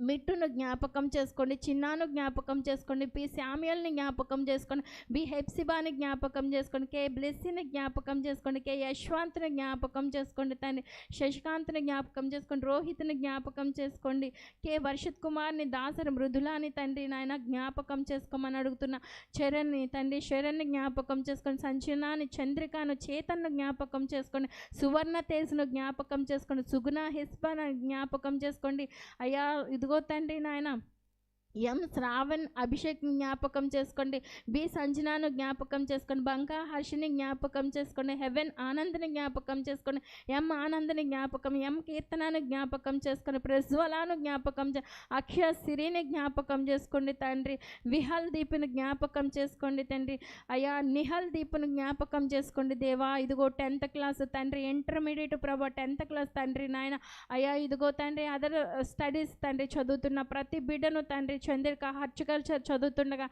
మిట్టును జ్ఞాపకం చేసుకోండి, చిన్నాను జ్ఞాపకం చేసుకోండి, పి శామ్యుయల్ని జ్ఞాపకం చేసుకోండి, బి హెప్సిబాని జ్ఞాపకం చేసుకోండి, కే బ్లెస్సీని జ్ఞాపకం చేసుకోండి, కే యశ్వంత్ని జ్ఞాపకం చేసుకోండి తండ్రి, శశికాంత్ని జ్ఞాపకం చేసుకోండి, రోహిత్ని జ్ఞాపకం చేసుకోండి, కే వర్షిత్ కుమార్ని, దాసరి మృదులాని తండ్రి నాయన జ్ఞాపకం చేసుకోమని అడుగుతున్న, చరణ్ని తండ్రి శరణ్ని జ్ఞాపకం చేసుకోండి, సంచనాని, చంద్రికాను, చేతన్ను జ్ఞాపకం చేసుకోండి, సువర్ణ తేజును జ్ఞాపకం చేసుకోండి, సుగుణ హెస్బాను జ్ఞాపకం చేసుకోండి అయ్యా. ఇదిగో తండ్రి నాయన ఎం శ్రావణ్ అభిషేక్ జ్ఞాపకం చేసుకోండి, బి సంజనాను జ్ఞాపకం చేసుకోండి, బంకా హర్షిని జ్ఞాపకం చేసుకోండి, హెవెన్ ఆనంద్ని జ్ఞాపకం చేసుకోండి, ఎం ఆనంద్ని జ్ఞాపకం, ఎం కీర్తనాను జ్ఞాపకం చేసుకోండి, ప్రజ్వలాను జ్ఞాపకం అక్షయ సిరిని జ్ఞాపకం చేసుకోండి తండ్రి, విహల్ దీపుని జ్ఞాపకం చేసుకోండి తండ్రి అయ్యా, నిహల్ దీపును జ్ఞాపకం చేసుకోండి దేవా. ఇదిగో 10th క్లాస్ తండ్రి, ఇంటర్మీడియట్ ప్రభా 10th క్లాస్ తండ్రి నాయన అయ్యా. ఇదిగో తండ్రి అదర్ స్టడీస్ తండ్రి చదువుతున్న ప్రతి బిడ్డను తండ్రి, చంద్రిక హార్టికల్చర్ చదువుతుండగా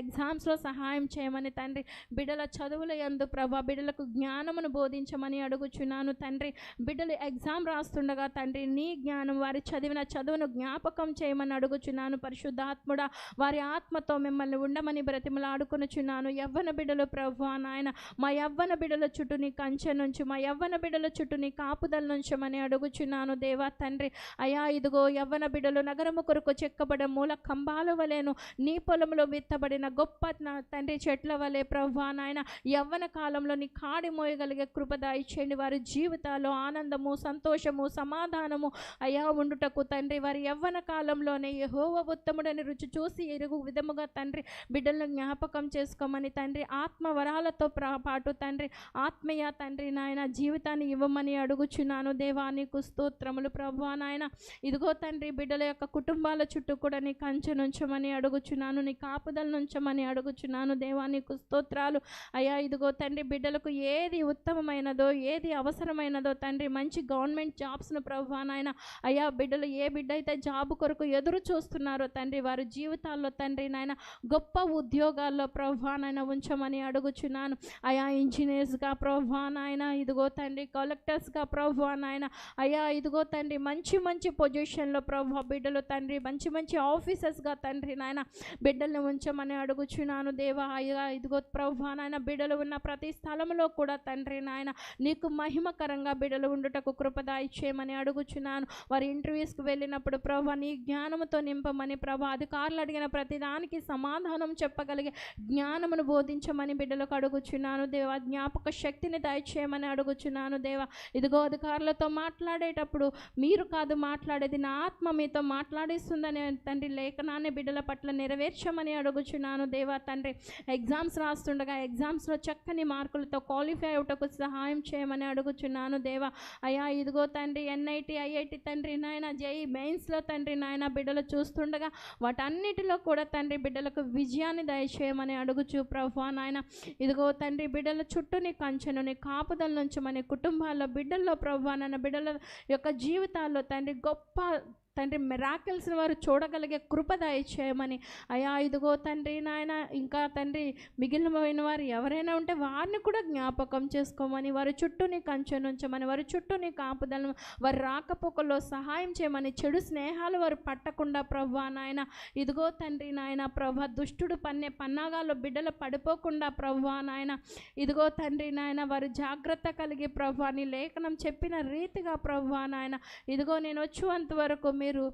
ఎగ్జామ్స్లో సహాయం చేయమని తండ్రి, బిడ్డల చదువుల యందు ప్రభా బిడ్డలకు జ్ఞానమును బోధించమని అడుగుచున్నాను తండ్రి. బిడ్డలు ఎగ్జామ్ రాస్తుండగా తండ్రి నీ జ్ఞానం, వారి చదివిన చదువును జ్ఞాపకం చేయమని అడుగుచున్నాను. పరిశుద్ధాత్ముడా వారి ఆత్మతో మిమ్మల్ని ఉండమని బ్రతిమలాడుకొనుచున్నాను. యవ్వన బిడ్డలు ప్రభా నాయన, మా యవ్వన బిడ్డల చుట్టూ నీ కంచె నుంచి, మా యవ్వన బిడ్డల చుట్టూ నీ కాపుదల నుంచమని అడుగుచున్నాను దేవా తండ్రి అయ్యా. ఇదిగో యవ్వన బిడ్డలు నగరము కొరకు చెక్కబడిన మూల కంబాల వలెను, నీ పొలంలో విత్తబడిన గొప్ప తండ్రి చెట్ల వలె ప్రభా నాయన, యవ్వన కాలంలో నీ కాడి మోయగలిగే కృప దయచేయండి. వారి జీవితాల్లో ఆనందము, సంతోషము, సమాధానము అయ్యా ఉండుటకు తండ్రి, వారి యవ్వన కాలంలోనే యెహోవా ఉత్తముడని రుచి చూసి ఎరుగు విధముగా తండ్రి బిడ్డలను జ్ఞాపకం చేసుకోమని తండ్రి, ఆత్మ వరాలతో పాటు తండ్రి ఆత్మీయ తండ్రి నాయన జీవితాన్ని ఇవ్వమని అడుగుచున్నాను దేవా. నీకు స్తోత్రములు ప్రభా నాయన. ఇదిగో తండ్రి బిడ్డల యొక్క కుటుంబాల చుట్టూ కూడా నీ కంచె నుంచమని అడుగుచున్నాను, నీ కాపుదల నుంచమని అడుగుచున్నాను దేవా. నీకు స్తోత్రాలు అయ్యా. ఇదిగో తండ్రి బిడ్డలకు ఏది ఉత్తమమైనదో, ఏది అవసరమైనదో తండ్రి, మంచి గవర్నమెంట్ జాబ్స్ను ప్రభా నాయన అయ్యా. బిడ్డలు ఏ బిడ్డ అయితే జాబ్ కొరకు ఎదురు చూస్తున్నారో తండ్రి, వారి జీవితాల్లో తండ్రి నాయన గొప్ప ఉద్యోగాల్లో ప్రభా నాయన ఉంచమని అడుగుచున్నాను అయ్యా. ఇంజనీర్స్గా ప్రభా నాయన, ఇదిగో తండ్రి కలెక్టర్స్గా ప్రభా నాయన అయ్యా. ఇదిగో తండ్రి మంచి మంచి పొజిషన్లో ప్రభా బిడ్డలు తండ్రి, మంచి మంచి ఆఫీసర్స్గా తండ్రి నాయన బిడ్డల్ని ఉంచమని అడుగుచున్నాను దేవా అయ్యా. ఇదిగో ప్రభా నాయన బిడ్డలు ఉన్న ప్రతి స్థలంలో కూడా తండ్రి నాయన నీకు మహిమకరంగా బిడ్డలు ఉండుటకు కృపదాయి చేయమని అడుగుచున్నాను. వారి ఇంటర్వ్యూస్కి వెళ్ళినప్పుడు ప్రభా నీ జ్ఞానముతో నింపమని ప్రభా, అధికారులు అడిగిన ప్రతి దానికి సమాధానం చెప్పగలిగే జ్ఞానమును బోధించమని బిడ్డలకు అడుగుచున్నాను దేవా. జ్ఞాపక శక్తిని దయచేయమని అడుగుచున్నాను దేవా. ఇదిగో అధికారులతో మాట్లాడేటప్పుడు మీరు కాదు మాట్లాడేది, నా ఆత్మ మీతో మాట్లాడిస్తుందని తండ్రి లేఖనాన్ని బిడ్డల పట్ల నెరవేర్చమని అడుగుచున్నాను దేవా తండ్రి. ఎగ్జామ్స్ రాస్తుండగా ఎగ్జామ్స్లో చక్కని మార్కులతో క్వాలిఫై అవుటకు సహాయం చేయమని అడుగుచున్నాను దేవా అయ్యా. ఇదిగో తండ్రి NIT IIT తండ్రి నాయన, JEE మెయిన్స్లో తండ్రి నాయన బిడ్డలు చూస్తుండగా వాటన్నిటిలో కూడా తండ్రి బిడ్డలకు విజయాన్ని దయచేయమని అడుగుచు ప్రభా నాయన. ఇదిగో తండ్రి బిడ్డల చుట్టూ నీ కంచెను, నీ కాపుదల నుంచి మన కుటుంబాల్లో బిడ్డల్లో ప్రభా నాయన బిడ్డల యొక్క జీవితాల్లో తండ్రి గొప్ప తండ్రి మిరాకిల్స్ని వారు చూడగలిగే కృప దయచేయమని అయ్యా. ఇదిగో తండ్రి నాయన ఇంకా తండ్రి మిగిలిన వారు ఎవరైనా ఉంటే వారిని కూడా జ్ఞాపకం చేసుకోమని, వారి చుట్టూ నీ కంచె నుంచమని, వారి చుట్టూ నీ కాపుదలను, వారి రాకపోకల్లో సహాయం చేయమని, చెడు స్నేహాలు వారు పట్టకుండా ప్రభా నాయన. ఇదిగో తండ్రి నాయన ప్రభా దుష్టుడు పన్నే పన్నాగాల్లో బిడ్డలు పడిపోకుండా ప్రభా నాయన. ఇదిగో తండ్రి నాయన వారు జాగ్రత్త కలిగి ప్రభా నీ లేఖనం చెప్పిన రీతిగా ప్రభా నాయన. ఇదిగో నేను వచ్చేంత వరకు మీరు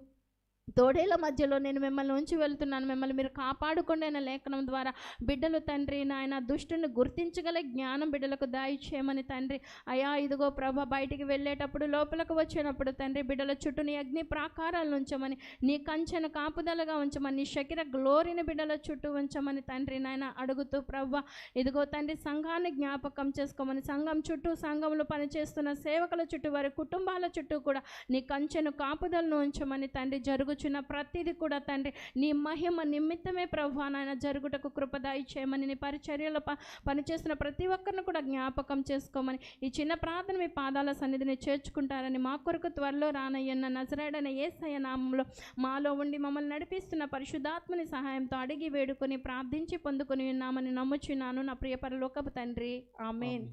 తోడేళ్ల మధ్యలో నేను మిమ్మల్ని ఉంచి వెళ్తున్నాను, మిమ్మల్ని మీరు కాపాడుకోండి అనే లేఖనం ద్వారా బిడ్డలు తండ్రి నాయన దుష్టుని గుర్తించగల జ్ఞానం బిడ్డలకు దయచేయమని తండ్రి అయ్యా. ఇదిగో ప్రభా బయటికి వెళ్ళేటప్పుడు లోపలకు వచ్చినప్పుడు తండ్రి బిడ్డల చుట్టూ నీ అగ్ని ప్రాకారాలు ఉంచమని, నీ కంచెను కాపుదలగా ఉంచమని, నీ శకిర గ్లోరీని బిడ్డల చుట్టూ ఉంచమని తండ్రి నాయన అడుగుతూ ప్రభా. ఇదిగో తండ్రి సంఘాన్ని జ్ఞాపకం చేసుకోమని, సంఘం చుట్టూ సంఘంలో పనిచేస్తున్న సేవకుల చుట్టూ వారి కుటుంబాల చుట్టూ కూడా నీ కంచెను కాపుదలను ఉంచమని తండ్రి జరుగుచున్న ప్రతిదీ కూడా తండ్రి నీ మహిమ నిమిత్తమే ప్రభా నాయన జరుగుటకు కృపదాయి చేయమని, నీ పరిచర్యలో పనిచేస్తున్న ప్రతి ఒక్కరిని కూడా జ్ఞాపకం చేసుకోమని, ఈ చిన్న ప్రార్థన మీ పాదాల సన్నిధిని చేర్చుకుంటారని, మా కొరకు త్వరలో రానయ్యన్న నజరేయుడైన యేసయ్య నామములో మాలో ఉండి మమ్మల్ని నడిపిస్తున్న పరిశుద్ధాత్మని సహాయంతో అడిగి వేడుకొని ప్రార్థించి పొందుకొని ఉన్నామని నమ్ముచున్నాను నా ప్రియ పరలోకపు తండ్రి. ఆమేన్.